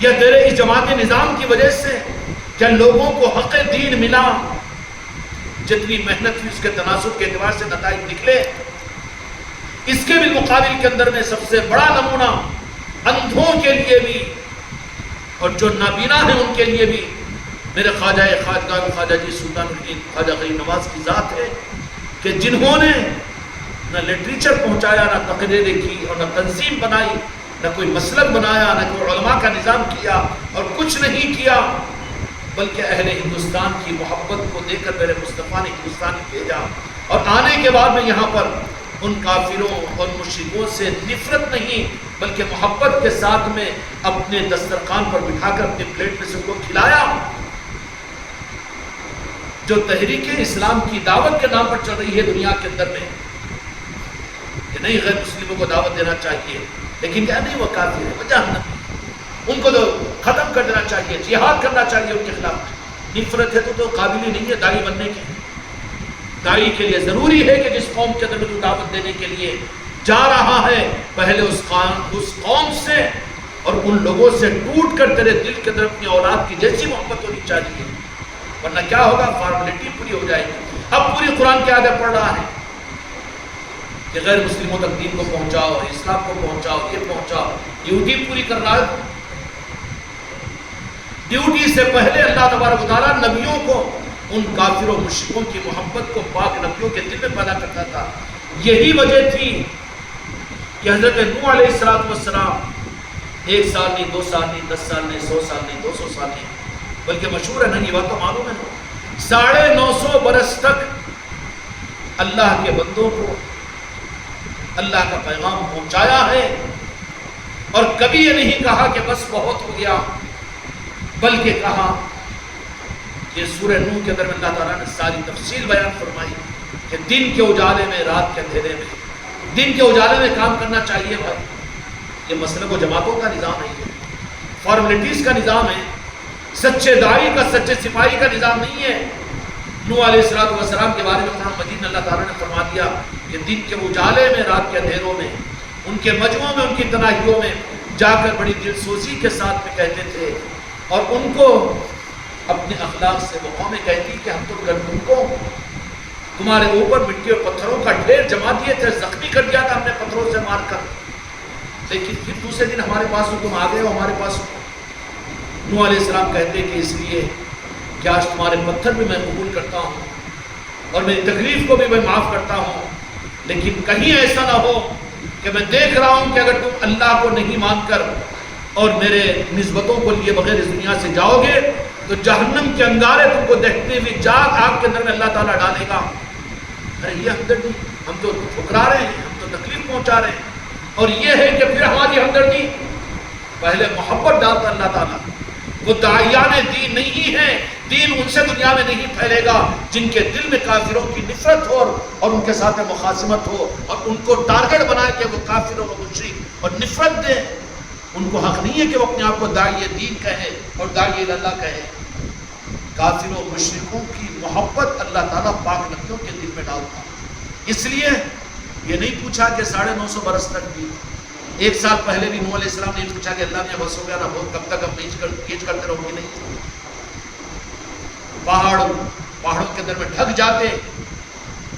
یا تیرے اس جماعت نظام کی وجہ سے کیا لوگوں کو حق دین ملا؟ جتنی محنت ہوئی اس کے تناسب کے اعتبار سے نتائج نکلے. اس کے بالمقابل کے اندر میں سب سے بڑا نمونہ اندھوں کے لیے بھی اور جو نابینا ہیں ان کے لیے بھی میرے خواجہ خواجگاہ خواجہ جی سلطان الدین خواجہ غریب نواز کی ذات ہے کہ جنہوں نے نہ لٹریچر پہنچایا، نہ تقریریں کی اور نہ تنظیم بنائی، نہ کوئی مسلک بنایا، نہ کوئی علماء کا نظام کیا اور کچھ نہیں کیا، بلکہ اہل ہندوستان کی محبت کو دے کر میرے مصطفیٰ نے ہندوستان بھیجا. اور آنے کے بعد میں یہاں پر ان کافروں اور مشرکوں سے نفرت نہیں بلکہ محبت کے ساتھ میں اپنے دسترخوان پر بٹھا کر اپنے پلیٹ میں سے ان کو کھلایا. جو تحریک اسلام کی دعوت کے نام پر چل رہی ہے دنیا کے اندر میں کہ نہیں غیر مسلموں کو دعوت دینا چاہیے، لیکن کیا نہیں وہ کافر ہے، وہ جہنمی، ان کو تو ختم کر دینا چاہیے، جہاد کرنا چاہیے ان کے خلاف. نفرت ہے تو قابل ہی نہیں ہے داعی بننے کی. داعی کے لیے ضروری ہے کہ جس قوم کے اندر تو دعوت دینے کے لیے جا رہا ہے پہلے اس قوم سے اور ان لوگوں سے ٹوٹ کر تیرے دل کے اندر اپنی اولاد کی جیسی محبت ہونی چاہیے، ورنہ کیا ہوگا؟ فارمیلٹی پوری ہو جائے گی. اب پوری قرآن کی آیتیں پڑھ رہا ہے کہ غیر مسلموں تک دین کو پہنچاؤ، اسلام کو پہنچاؤ، یہ پہنچاؤ. ڈیوٹی پوری کر رہا ہے. ڈیوٹی سے پہلے اللہ تبارک و تعالیٰ نبیوں کو ان کافروں مشرکوں کی محبت کو پاک نبیوں کے دل میں پیدا کرتا تھا. یہی وجہ تھی کہ حضرت نوح علیہ السلام 1 سال نہیں، 2 سال نہیں، 10 سال نہیں، 100 سال نہیں، 200 سال نہیں، بلکہ مشہور ہے نا، یہ بات تو معلوم ہے نا، 950 برس تک اللہ کے بندوں کو اللہ کا پیغام پہنچایا ہے. اور کبھی یہ نہیں کہا کہ بس بہت ہو گیا، بلکہ کہا کہ سورہ نوح کے اندر میں اللہ تعالیٰ نے ساری تفصیل بیان فرمائی کہ دن کے اجالے میں، رات کے اندھیرے میں، دن کے اجالے میں کام کرنا چاہیے. بھائی یہ مسلک و جماعتوں کا نظام نہیں ہے، فارمیلٹیز کا نظام ہے، سچے داعی کا، سچے سپاہی کا نظام نہیں ہے. نوح علیہ السلام کے بارے میں قرآن مجید میں اللہ تعالیٰ نے فرما دیا کہ دن کے اجالے میں، رات کے اندھیروں میں، ان کے مجموعوں میں، ان کی تنہائیوں میں جا کر بڑی دل سوزی کے ساتھ میں کہتے تھے. اور ان کو اپنے اخلاق سے وہ قومیں کہتی کہ ہم تو گندم کو تمہارے اوپر مٹی اور پتھروں کا ڈھیر جما دیے تھے، زخمی کر دیا تھا ہم نے پتھروں سے مار کر، لیکن پھر دوسرے دن ہمارے پاس تم آ گئے ہو ہمارے پاس. نوح علیہ السلام کہتے کہ اس لیے کہ آج تمہارے پتھر بھی میں قبول کرتا ہوں اور میری تکلیف کو بھی میں معاف کرتا ہوں، لیکن کہیں ایسا نہ ہو کہ میں دیکھ رہا ہوں کہ اگر تم اللہ کو نہیں مان کر اور میرے نسبتوں کو لیے بغیر اس دنیا سے جاؤ گے تو جہنم کے انگارے تم کو دیکھتے ہوئے آگ کے اندر میں اللہ تعالیٰ ڈالے گا. ارے یہ ہمدردی، ہم تو ٹھکرا رہے ہیں، ہم تو تکلیف پہنچا رہے ہیں. اور یہ ہے کہ پھر ہماری ہمدردی پہلے محبت ڈالتا اللہ تعالیٰ. وہ داعیان دین نہیں ہے، دین ان سے دنیا میں نہیں پھیلے گا جن کے دل میں کافروں کی نفرت ہو اور ان کے ساتھ مخاصمت ہو اور ان کو ٹارگٹ بنائے کہ وہ کافروں کو مشرک اور نفرت دے. ان کو حق نہیں ہے کہ وہ اپنے آپ کو داعی دین کہے اور داعی اللہ کہے. کافروں مشرکوں کی محبت اللہ تعالیٰ پاک نبیوں کے دل میں ڈالتا. اس لیے یہ نہیں پوچھا کہ 950 برس تک بھی، 1 سال پہلے بھی نوح علیہ السلام نے پوچھا کہ اللہ نے بس ہو گیا نا، بہت کب تک ہم کیچ کرتے رہو گے؟ نہیں، پہاڑوں کے اندر میں ڈھک جاتے،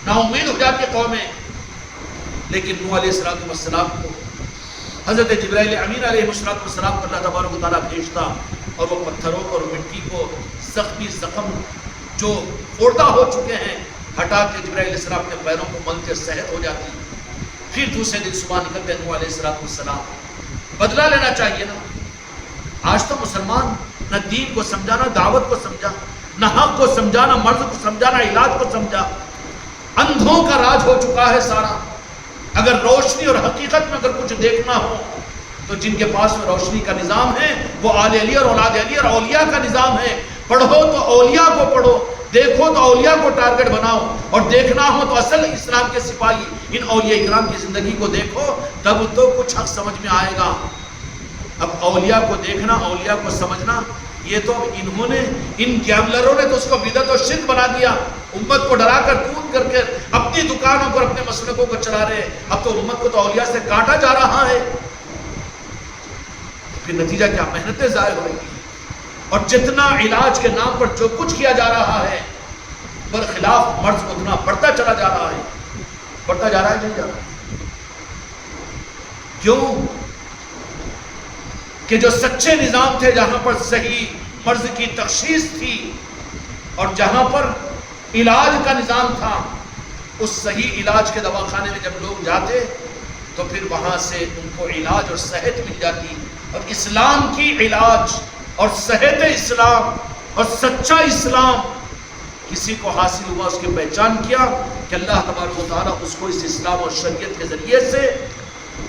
نا امید ہو جاتی قومیں. لیکن نوح علیہ السلام کو حضرت جبرائیل امین علیہ السلام کو اللہ تبارک و تعالیٰ بھیجتا اور وہ پتھروں اور مٹی کو زخمی زخم جو خوردہ ہو چکے ہیں ہٹا کے جبرائیل علیہ السلام کے پیروں کو ملتے صحت ہو جاتی. پھر دوسرے دن صبح نکلتے نوح علیہ السلام. بدلہ لینا چاہیے نا، آج تو مسلمان نہ دین کو سمجھا، نہ دعوت کو سمجھا، نہ حق کو سمجھا، نہ مرض کو سمجھا، نہ علاج کو سمجھا. اندھوں کا راج ہو چکا ہے سارا. اگر روشنی اور حقیقت میں اگر کچھ دیکھنا ہو تو جن کے پاس میں روشنی کا نظام ہے وہ آل علی اور اولاد علی اور اولیاء کا نظام ہے. پڑھو تو اولیاء کو پڑھو، دیکھو تو اولیاء کو ٹارگٹ بناؤ، اور دیکھنا ہو تو اصل اسلام کے سپاہی ان اولیاء اکرام کی زندگی کو دیکھو، تب تو کچھ حق سمجھ میں آئے گا. اب اولیاء کو دیکھنا، اولیاء کو سمجھنا، یہ تو انہوں نے، ان گیملروں نے تو اس کو بدعت و شرک بنا دیا. امت کو ڈرا کر دور کر کے اپنی دکانوں پر اپنے مسلکوں کو چلا رہے. اب تو امت کو تو اولیاء سے کاٹا جا رہا ہے. پھر نتیجہ کیا؟ محنتیں ضائع ہو رہی ہیں، اور جتنا علاج کے نام پر جو کچھ کیا جا رہا ہے برخلاف مرض اتنا بڑھتا چلا جا رہا ہے. بڑھتا جا رہا ہے، نہیں جا رہا. کیوں کہ جو سچے نظام تھے، جہاں پر صحیح مرض کی تشخیص تھی اور جہاں پر علاج کا نظام تھا، اس صحیح علاج کے دواخانے میں جب لوگ جاتے تو پھر وہاں سے ان کو علاج اور صحت مل جاتی. اور اسلام کی علاج اور صحت اسلام اور سچا اسلام کسی کو حاصل ہوا، اس کی پہچان کیا کہ اللہ تبارک و تعالیٰ اس کو اس اسلام اور شریعت کے ذریعے سے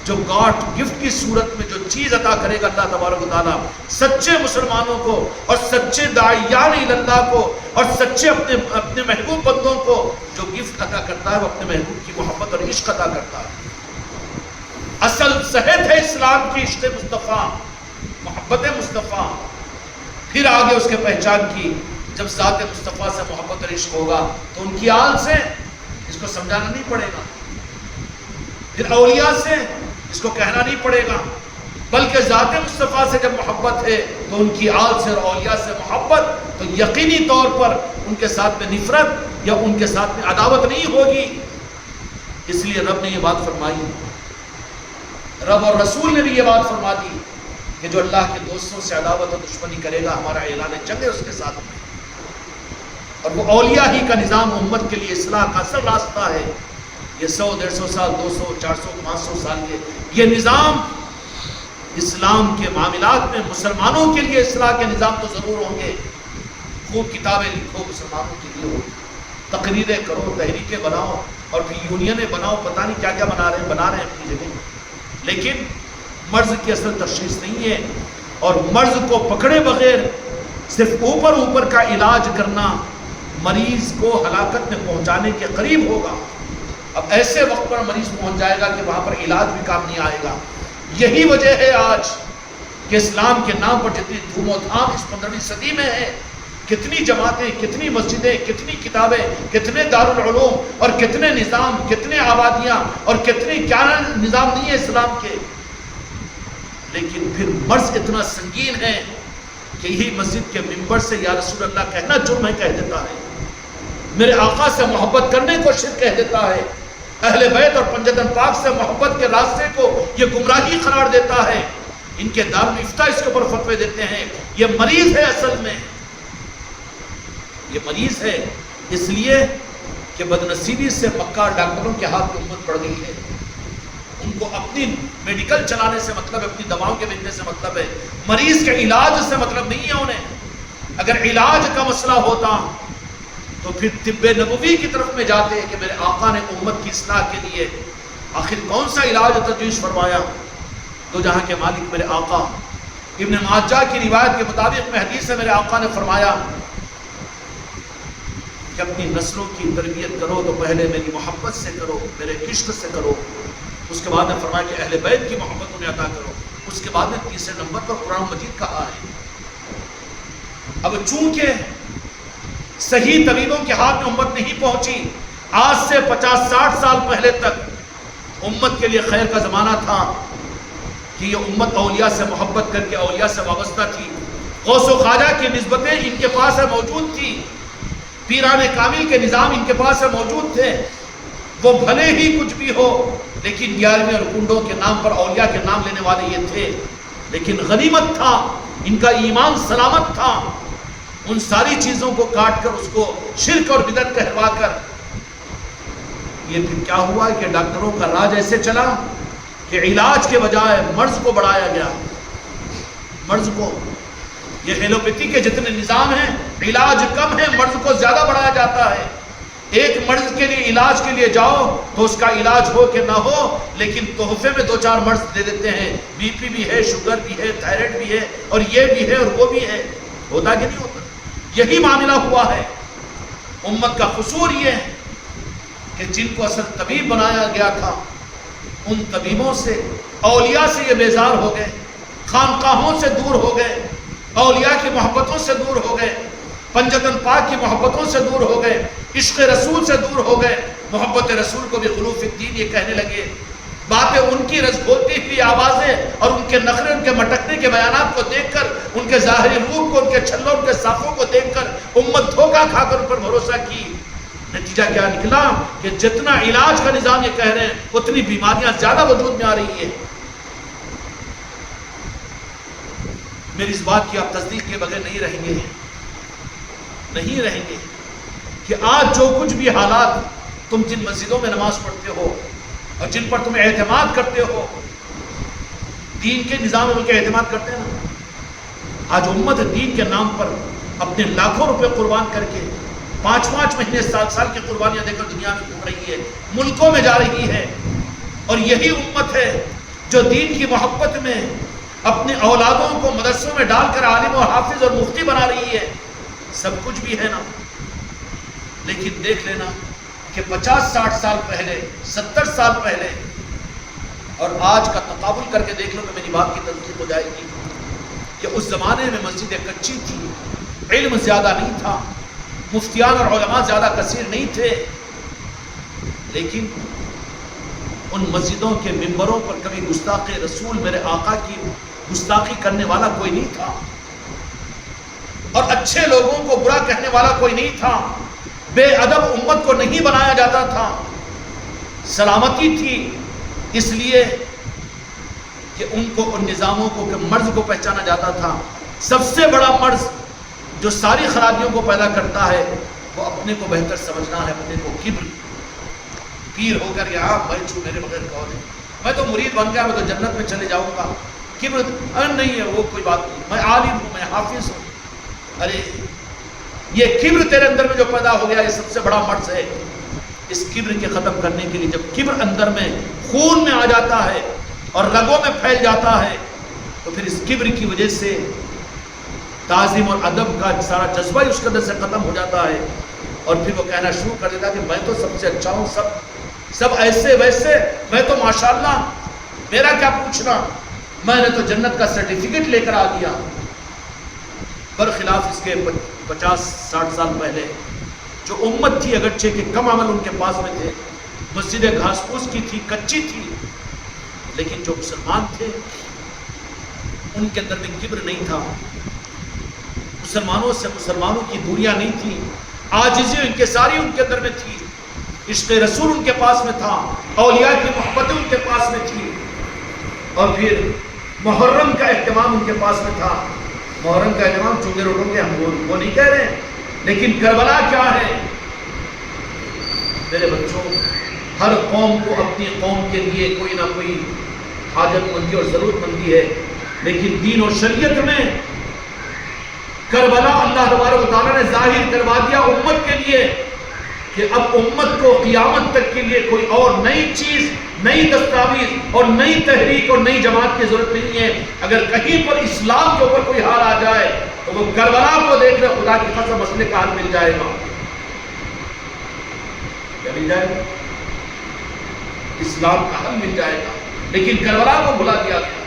جو گاٹ گفٹ کی صورت میں جو چیز عطا کرے گا، اللہ تبارک و تعالیٰ سچے مسلمانوں کو اور سچے داعیان اللہ کو اور سچے اپنے محبوب بندوں کو جو گفٹ عطا کرتا ہے، وہ اپنے محبوب کی محبت اور عشق عطا کرتا ہے. اصل صحت ہے اسلام کی عشق مصطفیٰ، محبت مصطفیٰ. پھر آگے اس کے پہچان کی، جب ذات مصطفیٰ سے محبت اور عشق ہوگا تو ان کی آل سے اس کو سمجھانا نہیں پڑے گا، پھر اولیاء سے اس کو کہنا نہیں پڑے گا، بلکہ ذات مصطفیٰ سے جب محبت ہے تو ان کی آل سے اور اولیاء سے محبت، تو یقینی طور پر ان کے ساتھ میں نفرت یا ان کے ساتھ میں عداوت نہیں ہوگی. اس لیے رب نے یہ بات فرمائی، رب اور رسول نے بھی یہ بات فرما دی کہ جو اللہ کے دوستوں سے عداوت اور دشمنی کرے گا، ہمارا اعلان جنگ ہے اس کے ساتھ میں. اور وہ اولیاء ہی کا نظام امت کے لیے اصلاح کا اصل راستہ ہے. یہ 100 150 سال 200 400 500 سال کے یہ نظام اسلام کے معاملات میں مسلمانوں کے لیے اصلاح کے نظام تو ضرور ہوں گے. خوب کتابیں لکھو مسلمانوں کے لیے، ہو تقریریں کرو، تحریکیں بناؤ، اور پھر یونینیں بناؤ، پتہ نہیں کیا کیا بنا رہے ہیں اپنی جگہ، لیکن مرض کی اصل تشخیص نہیں ہے. اور مرض کو پکڑے بغیر صرف اوپر کا علاج کرنا مریض کو ہلاکت میں پہنچانے کے قریب ہوگا. اب ایسے وقت پر مریض پہنچ جائے گا کہ وہاں پر علاج بھی کام نہیں آئے گا. یہی وجہ ہے آج کہ اسلام کے نام پر جتنی دھوم و دھام اس 15ویں صدی میں ہے، کتنی جماعتیں، کتنی مسجدیں، کتنی کتابیں، کتنے دارالعلوم اور کتنے نظام، کتنے آبادیاں اور کتنے کیا نظام نہیں ہے اسلام کے، لیکن پھر مرض اتنا سنگین ہے کہ یہی مسجد کے منبر سے یا رسول اللہ کہنا جرم ہے کہہ دیتا ہے، میرے آقا سے محبت کرنے کو شرک کہہ دیتا ہے، اہل بیت اور پنجتن پاک سے محبت کے راستے کو یہ گمراہی قرار دیتا ہے. ان کے دارالافتاء اس کے اوپر فتوے دیتے ہیں. یہ مریض ہے، اصل میں یہ مریض ہے، اس لیے کہ بدنصیبی سے مکہ ڈاکٹروں کے ہاتھ میں امت پڑ گئی ہے. ان کو اپنی میڈیکل چلانے سے مطلب ہے، اپنی دواؤں کے بیچنے سے مطلب ہے، مریض کے علاج سے مطلب نہیں ہے انہیں. اگر علاج کا مسئلہ ہوتا تو پھر طب نبوی کی طرف میں جاتے کہ میرے آقا نے امت کی اصلاح کے لیے آخر کون سا علاج تجویز فرمایا. تو جہاں کے مالک میرے آقا، ابن ماجہ کی روایت کے مطابق میں حدیث ہے، میرے آقا نے فرمایا کہ اپنی نسلوں کی تربیت کرو تو پہلے میری محبت سے کرو، میرے عشق سے کرو. اس کے بعد نے فرمایا کہ اہل بیت کی محبت انہیں عطا کرو. اس کے بعد نے تیسرے نمبر پر قرآن مجید کہا ہے. اب چونکہ صحیح طبیبوں کے ہاتھ میں امت نہیں پہنچی، آج سے 50-60 سال پہلے تک امت کے لیے خیر کا زمانہ تھا کہ یہ امت اولیاء سے محبت کر کے اولیاء سے وابستہ تھی. غوث و خواجہ کی نسبتیں ان کے پاس موجود تھی، پیران کامل کے نظام ان کے پاس موجود تھے. وہ بھلے ہی کچھ بھی ہو، لیکن 11ویں اور کنڈوں کے نام پر اولیاء کے نام لینے والے یہ تھے. لیکن غنیمت تھا، ان کا ایمان سلامت تھا. ان ساری چیزوں کو کاٹ کر اس کو شرک اور بدعت کہلوا کر یہ پھر کیا ہوا کہ ڈاکٹروں کا راج ایسے چلا کہ علاج کے بجائے مرض کو بڑھایا گیا. مرض کو. یہ ہیلوپیتھی کے جتنے نظام ہیں علاج کم ہے، مرض کو زیادہ بڑھایا جاتا ہے. ایک مرض کے لیے علاج کے لیے جاؤ تو اس کا علاج ہو کہ نہ ہو، لیکن تحفے میں 2-4 مرض دے دیتے ہیں. بی پی بھی ہے، شوگر بھی ہے، تھائرائڈ بھی ہے، اور یہ بھی ہے اور وہ بھی ہے. ہوتا کہ نہیں ہوتا؟ یہی معاملہ ہوا ہے. امت کا قصور یہ ہے کہ جن کو اصل طبیب بنایا گیا تھا ان طبیبوں سے، اولیاء سے یہ بیزار ہو گئے، خانقاہوں سے دور ہو گئے، اولیاء کی محبتوں سے دور ہو گئے، پنجتن پاک کی محبتوں سے دور ہو گئے، عشق رسول سے دور ہو گئے. محبت رسول کو بھی غلو فی الدین یہ کہنے لگے. باتیں ان کی رس کھولتی ہوئی آوازیں اور ان کے نخرے، ان کے مٹکنے کے بیانات کو دیکھ کر، ان کے ظاہری روپ کو، ان کے چھلوں، ان کے صافوں کو دیکھ کر امت دھوکہ کھا کر ان پر بھروسہ کی. نتیجہ کیا نکلا کہ جتنا علاج کا نظام یہ کہہ رہے ہیں اتنی بیماریاں زیادہ وجود میں آ رہی ہے. میری اس بات کی آپ تصدیق کے بغیر نہیں رہیں گے کہ آج جو کچھ بھی حالات، تم جن مسجدوں میں نماز پڑھتے ہو اور جن پر تم اعتماد کرتے ہو، دین کے نظام میں کے اعتماد کرتے ہیں نا، آج امت دین کے نام پر اپنے لاکھوں روپے قربان کر کے 5-5 مہینے 7 کی قربانیاں دے کر دنیا میں گھوم رہی ہے، ملکوں میں جا رہی ہے. اور یہی امت ہے جو دین کی محبت میں اپنے اولادوں کو مدرسوں میں ڈال کر عالم اور حافظ اور مفتی بنا رہی ہے. سب کچھ بھی ہے نا، لیکن دیکھ لینا کہ 50-60 سال پہلے، 70 سال پہلے اور آج کا تقابل کر کے دیکھ لو تو میری بات کی تصدیق ہو جائے گی کہ اس زمانے میں مسجدیں کچی تھی، علم زیادہ نہیں تھا، مفتیان اور علماء زیادہ کثیر نہیں تھے، لیکن ان مسجدوں کے ممبروں پر کبھی گستاخ رسول میرے آقا کی گستاخی کرنے والا کوئی نہیں تھا، اور اچھے لوگوں کو برا کہنے والا کوئی نہیں تھا. بے ادب امت کو نہیں بنایا جاتا تھا. سلامتی تھی اس لیے کہ ان نظاموں کو، کہ مرض کو پہچانا جاتا تھا. سب سے بڑا مرض جو ساری خرابیوں کو پیدا کرتا ہے وہ اپنے کو بہتر سمجھنا ہے، اپنے کو کبر. پیر ہو کر یہاں میں چھو، میرے بغیر کون ہے، میں تو مرید بن گیا، میں تو جنت میں چلے جاؤں گا. کبر نہیں ہے وہ کوئی بات نہیں، میں عالم ہوں، میں حافظ ہوں. ارے یہ کبر تیرے اندر میں جو پیدا ہو گیا یہ سب سے بڑا مرض ہے. اس کبر کے ختم کرنے کے لیے جب کبر اندر میں خون میں آ جاتا ہے اور رگوں میں پھیل جاتا ہے تو پھر اس کبر کی وجہ سے تعظیم اور ادب کا سارا جذبہ ہی اس کے اندر سے ختم ہو جاتا ہے. اور پھر وہ کہنا شروع کر دیتا کہ میں تو سب سے اچھا ہوں، سب ایسے ویسے، میں تو ماشاءاللہ، میرا کیا پوچھنا، میں نے تو جنت کا سرٹیفکیٹ لے کر آ گیا. برخلاف اس کے 50-60 سال پہلے جو امت تھی، اگرچہ کہ کم عمل ان کے پاس میں تھے، مسجدیں گھاس پھوس کی تھی، کچی تھی، لیکن جو مسلمان تھے ان کے اندر میں کبر نہیں تھا. مسلمانوں سے مسلمانوں کی دوریاں نہیں تھی، عاجزی انکساری ان کے اندر میں تھی، عشق رسول ان کے پاس میں تھا، اولیاء کی محبتیں ان کے پاس میں تھی، اور پھر محرم کا اہتمام ان کے پاس میں تھا. محرم کا اہتمام چونکہ روٹوں کے ہم وہ نہیں کہہ رہے ہیں، لیکن کربلا کیا ہے میرے بچوں؟ ہر قوم کو اپنی قوم کے لیے کوئی نہ کوئی حاجت مندی اور ضرورت مندی ہے، لیکن دین اور شریعت میں کربلا اللہ تبارک و تعالیٰ نے ظاہر کروا دیا امت کے لیے کہ اب امت کو قیامت تک کے لیے کوئی اور نئی چیز، نئی دستاویز اور نئی تحریک اور نئی جماعت کی ضرورت نہیں ہے. اگر کہیں پر اسلام کے اوپر کوئی حال آ جائے تو وہ کربلا کو دیکھ کر خدا کی قسم مسئلے کا حل مل جائے گا. کیا مل جائے گا؟ اسلام کا حل مل جائے گا. لیکن کربلا کو بھلا دیا گیا،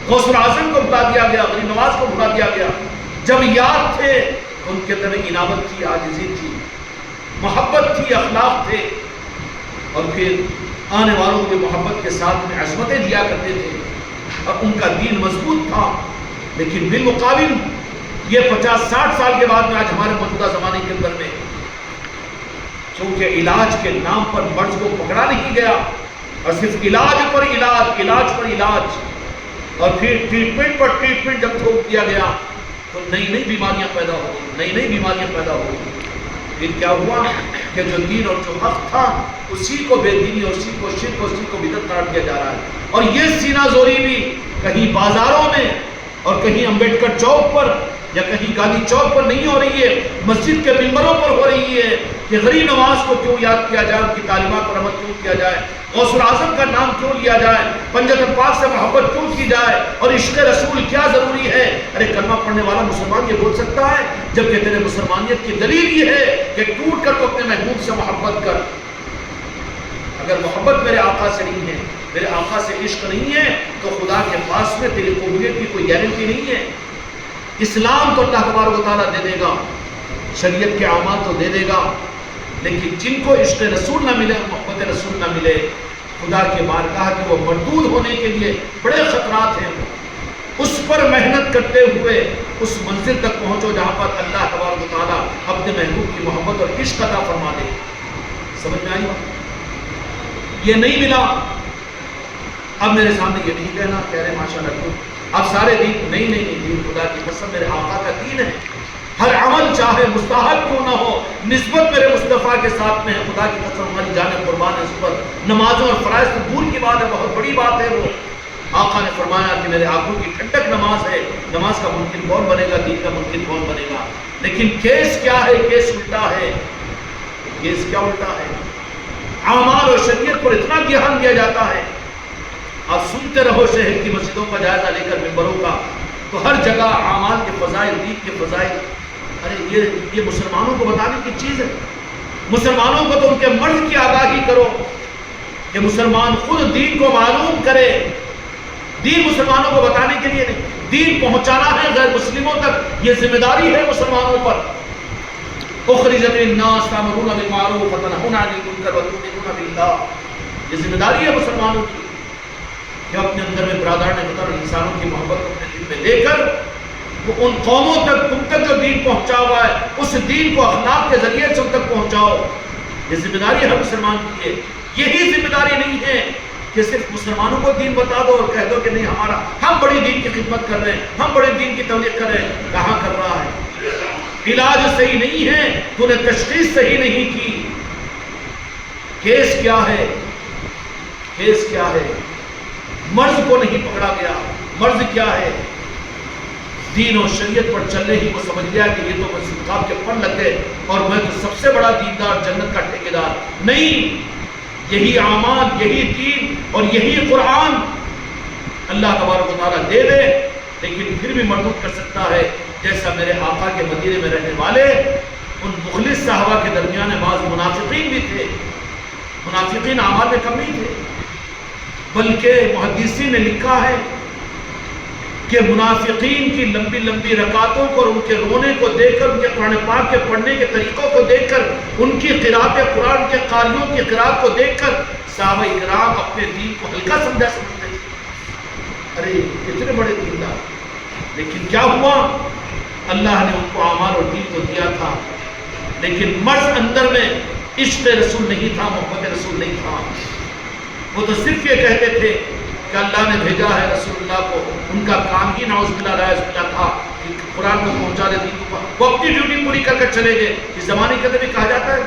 غوث اعظم کو بھلا دیا گیا، غریب نواز کو بھلا دیا گیا. جب یاد تھے تو ان کے اندر انابت تھی، عاجزی تھی، محبت تھی، اخلاق تھے، اور پھر آنے والوں کو محبت کے ساتھ میں عظمتیں دیا کرتے تھے اور ان کا دین مضبوط تھا. لیکن بالمقابل یہ 50-60 سال کے بعد میں آج ہمارے موجودہ زمانے کے اندر میں چونکہ علاج کے نام پر مرض کو پکڑا نہیں گیا اور صرف علاج پر علاج، علاج پر علاج، اور پھر ٹریٹمنٹ پر ٹریٹمنٹ جب تھوپ دیا گیا تو نئی بیماریاں پیدا ہو گئی، نئی بیماریاں پیدا ہو گئی. پھر کیا ہوا کہ جو دین اور جو حق تھا اسی کو بے دینی، اسی کو شرک، اسی کو بدعت قرار دیا جا رہا ہے. اور یہ سینہ زوری بھی کہیں بازاروں میں اور کہیں امبیڈکر چوک پر یا کہیں گاندھی چوک پر نہیں ہو رہی ہے، مسجد کے ممبروں پر ہو رہی ہے کہ غریب نواز کو کیوں یاد کیا جائے، ان کی تعلیمات پر عمل کیوں کیا جائے، غوث الاعظم کا نام کیوں لیا جائے، پنجتن پاک سے محبت کیوں کی جائے، اور عشق رسول کیا ضروری ہے۔ ارے کلمہ پڑھنے والا مسلمان یہ بول سکتا ہے؟ جبکہ تیرے مسلمانیت کی دلیل یہ ہے کہ ٹوٹ کر تو اپنے محبوب سے محبت کر۔ اگر محبت میرے آقا سے نہیں ہے، میرے آقا سے عشق نہیں ہے، تو خدا کے پاس میں تیری قبولیت کی کوئی گارنٹی نہیں ہے۔ اسلام تو اللہ تبارک و تعالیٰ دے دے گا، شریعت کے اعمال تو دے دے گا، لیکن جن کو عشق رسول نہ ملے، محبت رسول نہ ملے، خدا کے بارگاہ کے وہ مردود ہونے کے لیے بڑے خطرات ہیں۔ اس پر محنت کرتے ہوئے اس منزل تک پہنچو جہاں پر اللہ تبارک و تعالیٰ اپنے محبوب کی محبت اور عشق عطا فرما دے۔ سمجھ میں آئی بات؟ یہ نہیں ملا، اب میرے سامنے یہ نہیں کہنا کہہ رہے ماشاءاللہ کیوں، اب سارے دین نہیں دین خدا کی قسم میرے آقا کا دین ہے، ہر عمل چاہے مستحب کیوں نہ ہو نسبت میرے مصطفیٰ کے ساتھ میں ہے۔ خدا کی قسم ہماری جانیں قربان ہے اس پر۔ نمازوں اور فرائض تو دور کی بات ہے، بہت بڑی بات ہے وہ۔ آقا نے فرمایا کہ میرے آنکھوں کی ٹھنڈک نماز ہے، نماز کا منکر کون بنے گا، دین کا منکر کون بنے گا؟ لیکن کیس کیا ہے؟ کیس الٹا ہے۔ کیس کیا الٹا ہے؟ اعمال اور شریعت پر اتنا دھیان دیا جاتا ہے۔ آپ سنتے رہو شہر کی مسجدوں کا جائزہ لے کر ممبروں کا، تو ہر جگہ اعمال کے فضائل، دین کے فضائل۔ ارے یہ مسلمانوں کو بتانے کی چیز ہے۔ مسلمانوں کو تو ان کے مرض کی آگاہی کرو کہ مسلمان خود دین کو معلوم کرے۔ دین مسلمانوں کو بتانے کے لیے نہیں، دین پہنچانا ہے غیر مسلموں تک، یہ ذمہ داری ہے مسلمانوں پر۔ اخرجت الناس تأمرون بالمعروف وتنہون عن المنکر وتؤمنون باللہ، یہ ذمہ داری ہے مسلمانوں کی کہ اپنے اندر میں برادران وطن انسانوں کی محبت کو اپنے دل میں لے کر وہ ان قوموں تک، تم تک جو دین پہنچا ہوا ہے، اس دین کو اخلاق کے ذریعے سے ان تک پہنچاؤ۔ یہ ذمہ داری ہر مسلمان کی ہے۔ یہی ذمہ داری نہیں ہے کہ صرف مسلمانوں کو دین بتا دو اور کہہ دو کہ نہیں ہم بڑی دین کی خدمت کر رہے ہیں، ہم بڑے دین کی تبلیغ کر رہے ہیں۔ کہاں کر رہا ہے؟ علاج صحیح نہیں ہے، تو نے تشخیص صحیح نہیں کی۔ کیس کیا ہے؟ کیس کیا ہے؟ مرض کو نہیں پکڑا گیا۔ مرض کیا ہے؟ دین اور شریعت پر چلنے ہی کو سمجھ لیا کہ یہ تو بس خواب کے پر لگ گئے اور میں تو سب سے بڑا دیندار، جنت کا ٹھیکیدار۔ نہیں، یہی اعمال، یہی دین اور یہی قرآن اللہ تبارک و تعالیٰ دے دے، لیکن پھر بھی مردود کر سکتا ہے، جیسا میرے آقا کے مدینے میں رہنے والے ان مخلص صحابہ کے درمیان بعض منافقین بھی تھے۔ منافقین اعمال میں کم نہیں تھے، بلکہ محدثین نے لکھا ہے کہ منافقین کی لمبی لمبی رکعتوں کو اور ان کے رونے کو دیکھ کر، ان کے قرآن پاک کے پڑھنے کے طریقوں کو دیکھ کر، ان کی قرات قرآن کے قاریوں کی قرات کو دیکھ کر صحابہ اکرام اپنے دین کو ہلکا سمجھا سمجھتے تھے۔ ارے کتنے بڑے دیندار، لیکن کیا ہوا؟ اللہ نے ان کو اعمال اور دین تو دیا تھا، لیکن مرض اندر میں عشق رسول نہیں تھا، محبت رسول نہیں تھا۔ وہ تو صرف یہ کہتے تھے کہ اللہ نے بھیجا ہے رسول اللہ کو، ان کا کام ہی نعوذ باللہ رائز باللہ تھا کہ قرآن کو پہنچا دے، دین کو، وہ اپنی ڈیوٹی پوری کر کر چلے گئے۔ اس زمانے کے اندر بھی کہا جاتا ہے،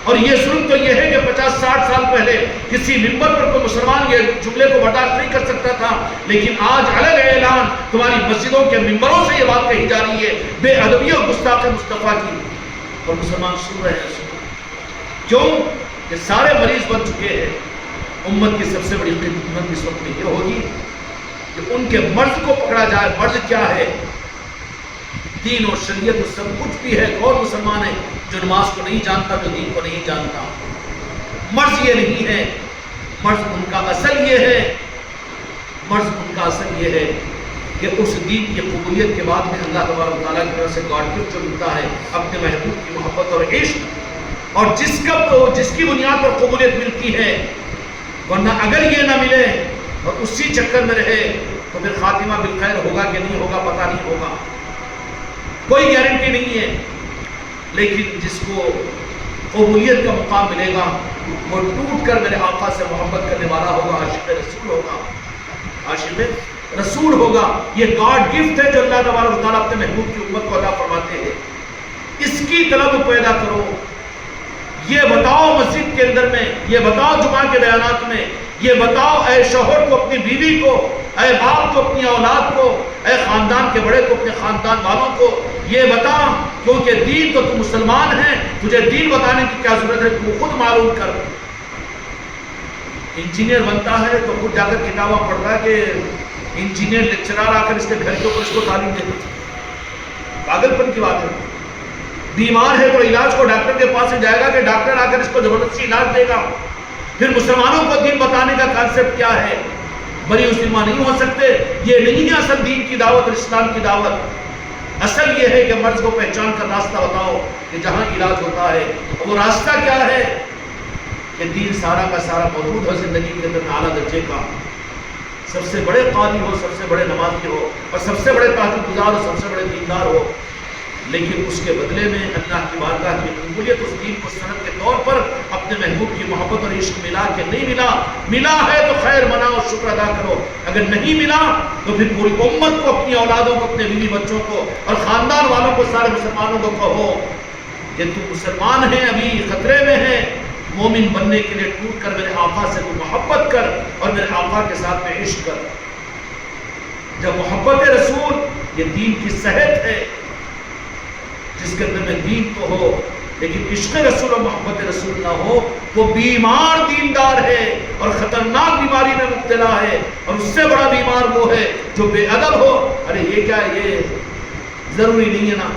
اور یہ ظلم تو یہ ہے کہ 50-60 سال پہلے کسی ممبر پر کوئی مسلمان یہ جملے کو برداشت نہیں کر سکتا تھا، لیکن آج الگ اعلان تمہاری مسجدوں کے ممبروں سے یہ بات کہی جا رہی ہے، بے ادبی اور گستاخی مصطفیٰ کی، اور مسلمان سن رہے ہیں۔ کیوں کہ سارے مریض بن چکے ہیں۔ امت کی سب سے بڑی خدمت اس وقت میں یہ ہوگی کہ ان کے مرض کو پکڑا جائے۔ مرض کیا ہے؟ دین اور شریعت اور سب کچھ بھی ہے۔ کون مسلمان ہے جو نماز کو نہیں جانتا، جو دین کو نہیں جانتا؟ مرض یہ نہیں ہے، مرض ان کا اصل یہ ہے، مرض ان کا اصل یہ ہے کہ اس دین کی قبولیت کے بعد میں اللہ تبارک و تعالیٰ کی طرف سے گاڈ گفٹ جو ملتا ہے اپنے محبوب کی محبت اور عشق، اور جس کی بنیاد پر قبولیت ملتی ہے۔ ورنہ اگر یہ نہ ملے اور اسی چکر میں رہے تو پھر خاتمہ بالخیر ہوگا کہ نہیں ہوگا پتہ نہیں ہوگا، کوئی گارنٹی نہیں ہے۔ لیکن جس کو قبولیت کا مقام ملے گا وہ ٹوٹ کر میرے آقا سے محبت کرنے والا ہوگا، عاشق رسول ہوگا، عاشق رسول ہوگا۔ یہ گاڈ گفٹ ہے جو اللہ تبارک و تعالیٰ اپنے محبوب کی امت کو عطا فرماتے ہیں۔ اس کی طلب پیدا کرو۔ یہ بتاؤ مسجد کے اندر میں، یہ بتاؤ جمعہ کے بیانات میں یہ بتاؤ اے شوہر کو اپنی بیوی کو، اے باپ کو اپنی اولاد کو، اے خاندان کے بڑے کو اپنے خاندان والوں کو یہ بتا، کیونکہ دین تو تم مسلمان ہیں، تجھے دین بتانے کی کیا ضرورت ہے، تو خود معلوم کر۔ انجینئر بنتا ہے تو خود جا کر کتابیں پڑھتا ہے کہ انجینئر لیکچرر آ کر اس کے گھر کے اوپر اس کو تعلیم دیتے، پاگل پن کی بات ہے۔ بیمار ہے تو علاج کو ڈاکٹر کے پاس سے جائے گا کہ ڈاکٹر آ کر اس کو زبردستی علاج دے گا۔ پھر مسلمانوں کو دین بتانے کا کانسیپٹ کیا ہے؟ بری مسلمہ نہیں ہو سکتے، یہ نہیں ہے اصل دین کی دعوت اور اسلام کی دعوت۔ اصل یہ ہے کہ مرض کو پہچان کر راستہ بتاؤ کہ جہاں علاج ہوتا ہے، وہ راستہ کیا ہے کہ دین سارا کا سارا موجود ہو زندگی کے اندر اعلیٰ درجے کا، سب سے بڑے قاری ہو، سب سے بڑے نمازی ہو، اور سب سے بڑے تہجد گزار ہو، سب سے بڑے دیندار ہو، لیکن اس کے بدلے میں اللہ کی بارگاہ کی قبولیت اس دین کو سند کے طور پر اپنے محبوب کی محبت اور عشق ملا کہ نہیں ملا، ملا ہے تو خیر مناؤ، شکر ادا کرو، اگر نہیں ملا تو پھر پوری امت کو، اپنی اولادوں کو، اپنے بیوی بچوں کو اور خاندان والوں کو، سارے مسلمانوں کو کہو کہ تم مسلمان ہیں، ابھی خطرے میں ہیں، مومن بننے کے لیے ٹوٹ کر میرے آقا سے تم محبت کر اور میرے آقا کے ساتھ میں عشق کر۔ جب محبت رسول یہ دین کی صحت ہے، جس کے اندر میں دین تو ہو لیکن عشق رسول اور محبت رسول نہ ہو، وہ بیمار دیندار ہے اور خطرناک بیماری میں مبتلا ہے، اور اس سے بڑا بیمار وہ ہے جو بے ادب ہو۔ ارے یہ کیا ہے، یہ ضروری نہیں ہے نا،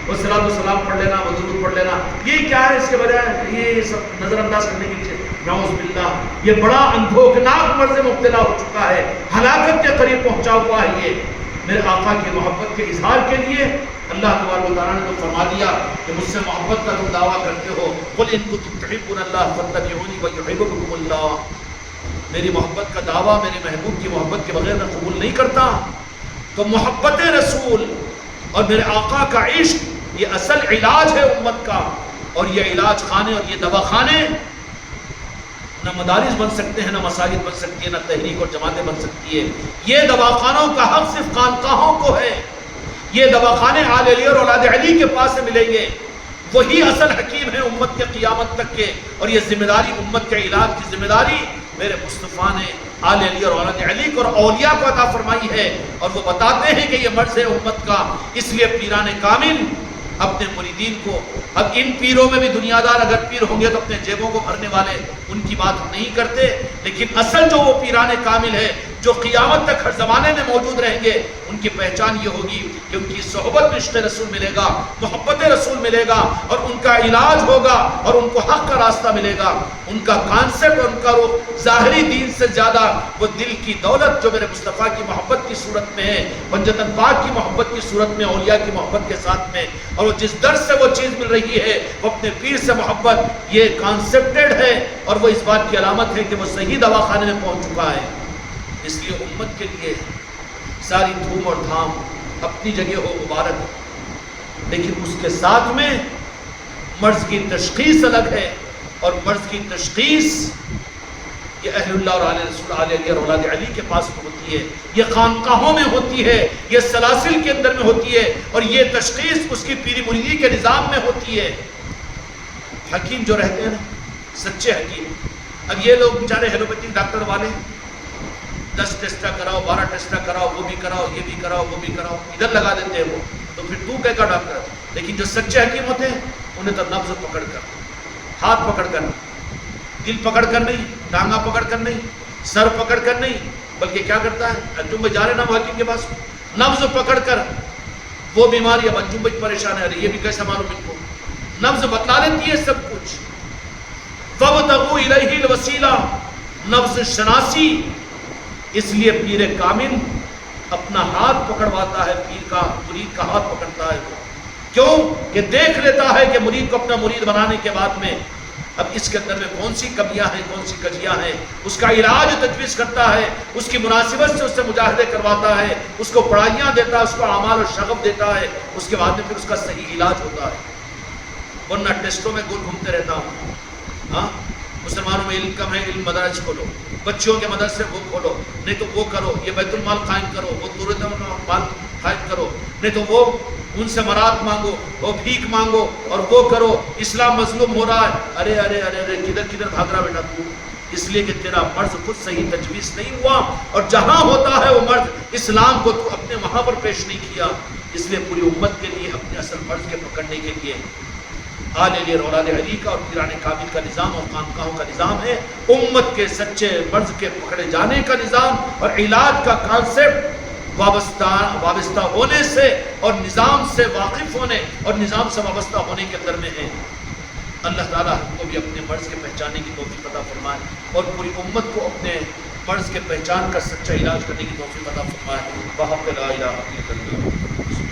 وہ صلاۃ و سلام پڑھ لینا، وہ درود پڑھ لینا، یہ کیا ہے، اس کے بجائے یہ سب نظر انداز کرنے کی چیز، نعوذ باللہ، یہ بڑا اندھوکناک مرض میں مبتلا ہو چکا ہے، ہلاکت کے قریب پہنچا ہوا ہے۔ یہ میرے آقا کی محبت کے اظہار کے لیے اللہ تبارک و تعالیٰ نے تو فرما دیا کہ مجھ سے محبت کا تم دعویٰ کرتے ہو، قل ان کنتم تحبون اللہ فاتبعونی ویحببکم اللہ، میری محبت کا دعویٰ میرے محبوب کی محبت کے بغیر میں قبول نہیں کرتا۔ تو محبت رسول اور میرے آقا کا عشق یہ اصل علاج ہے امت کا، اور یہ علاج خانے اور یہ دوا خانے نہ مدارس بن سکتے ہیں، نہ مساجد بن سکتی ہے، نہ تحریک اور جماعتیں بن سکتی ہے۔ یہ دواخانوں کا حق صرف خانقاہوں کو ہے، یہ دواخانے آل علی اور اولاد علی کے پاس سے ملیں گے، وہی اصل حکیم ہیں امت کے قیامت تک کے، اور یہ ذمہ داری امت کے علاج کی ذمہ داری میرے مصطفیٰ نے آل علی اور اولاد علی کو اور اولیاء کو عطا فرمائی ہے، اور وہ بتاتے ہیں کہ یہ مرض ہے امت کا۔ اس لیے پیران کامل اپنے مریدین کو، اب ان پیروں میں بھی دنیا دار اگر پیر ہوں گے تو اپنے جیبوں کو بھرنے والے، ان کی بات ہم نہیں کرتے، لیکن اصل جو وہ پیران کامل ہے جو قیامت تک ہر زمانے میں موجود رہیں گے، ان کی پہچان یہ ہوگی کہ ان کی صحبت میں عشق رسول ملے گا، محبت رسول ملے گا، اور ان کا علاج ہوگا، اور ان کو حق کا راستہ ملے گا۔ ان کا کانسیپٹ اور ان کا روح ظاہری دین سے زیادہ وہ دل کی دولت جو میرے مصطفیٰ کی محبت کی صورت میں ہے، پنجتن پاک کی محبت کی صورت میں، اولیاء کی محبت کے ساتھ میں، اور وہ جس درد سے وہ چیز مل رہی ہے وہ اپنے پیر سے محبت، یہ کانسیپٹڈ ہے، اور وہ اس بات کی علامت ہے کہ وہ صحیح دواخانے میں پہنچ چکا ہے۔ اس لیے امت کے لیے ساری دھوم اور دھام اپنی جگہ ہو مبارک، لیکن اس کے ساتھ میں مرض کی تشخیص الگ ہے، اور مرض کی تشخیص یہ اہل اللہ اور آل رسول، آل علی اور اولاد علی کے پاس میں ہوتی ہے، یہ خانقاہوں میں ہوتی ہے، یہ سلاسل کے اندر میں ہوتی ہے، اور یہ تشخیص اس کی پیری مریدی کے نظام میں ہوتی ہے۔ حکیم جو رہتے ہیں نا، سچے حکیم، اب یہ لوگ بیچارے ہیلوپیتھک ڈاکٹر والے 10 ٹیسٹا کراؤ، 12 ٹیسٹا کراؤ، وہ بھی کراؤ، یہ بھی کراؤ، وہ بھی کراؤ، ادھر لگا دیتے ہیں وہ، تو پھر تو کہے گا ڈاکٹر؟ لیکن جو سچے حکیم ہوتے ہیں انہیں تو نبض پکڑ کر، ہاتھ پکڑ کر، دل پکڑ کر نہیں، ٹانگا پکڑ کر نہیں، سر پکڑ کر نہیں، بلکہ کیا کرتا ہے، انجم بھائی جا رہے نا وہ حکیم کے پاس، نبض پکڑ کر وہ بیماری، اب انجم بھائی پریشان ہے، ارے یہ بھی کیسا معلوم ان کو، نبض بتلا لیتی ہے سب کچھ۔ فَابْتَغُوا إِلَيْهِ الْوَسِيلَةَ، نبض شناسی، اس لیے پیر کامل اپنا ہاتھ پکڑواتا ہے، پیر کا مرید کا ہاتھ پکڑتا ہے، کیوں کہ دیکھ لیتا ہے کہ مرید کو اپنا مرید بنانے کے بعد میں اب اس کے اندر میں کون سی کمیاں ہیں، کون سی کجیاں ہیں، اس کا علاج تجویز کرتا ہے، اس کی مناسبت سے اس سے مجاہدے کرواتا ہے، اس کو پڑھائیاں دیتا ہے، اس کو اعمال و شغف دیتا ہے، اس کے بعد میں پھر اس کا صحیح علاج ہوتا ہے۔ ورنہ ٹیسٹوں میں گول گھومتے رہتا ہوں، ہاں مسلمانوں میں علم کم ہے، علم مدارج کھولو، بچیوں کے مدرسے وہ کھولو، نہیں تو وہ کرو، یہ بیت المال قائم کرو، وہ تورت مال قائم کرو، نہیں تو وہ ان سے مراد مانگو، وہ بھیک مانگو، اور وہ کرو، اسلام مظلوم ہو رہا ہے، ارے ارے ارے ارے کدھر کدھر بھاگ رہا بیٹا تو، اس لیے کہ تیرا مرض خود صحیح تجویز نہیں ہوا، اور جہاں ہوتا ہے وہ مرض اسلام کو تو اپنے وہاں پر پیش نہیں کیا، اس لیے پوری امت کے لیے اپنے اصل مرض کے پکڑنے کے لیے آل علی اور اولاد علی کا اور پیران کامل کا نظام اور خانقاہوں کا نظام ہے، امت کے سچے مرض کے پکڑے جانے کا نظام اور علاج کا کانسیپٹ وابستہ ہونے سے اور نظام سے واقف ہونے اور نظام سے وابستہ ہونے کے اندر میں ہے۔ اللہ تعالیٰ ہم کو بھی اپنے مرض کے پہچانے کی توفیق عطا فرمائے اور پوری امت کو اپنے مرض کے پہچان کا سچا علاج کرنے کی توفیق عطا فرمائے۔ وحق لا الہ الا اللہ۔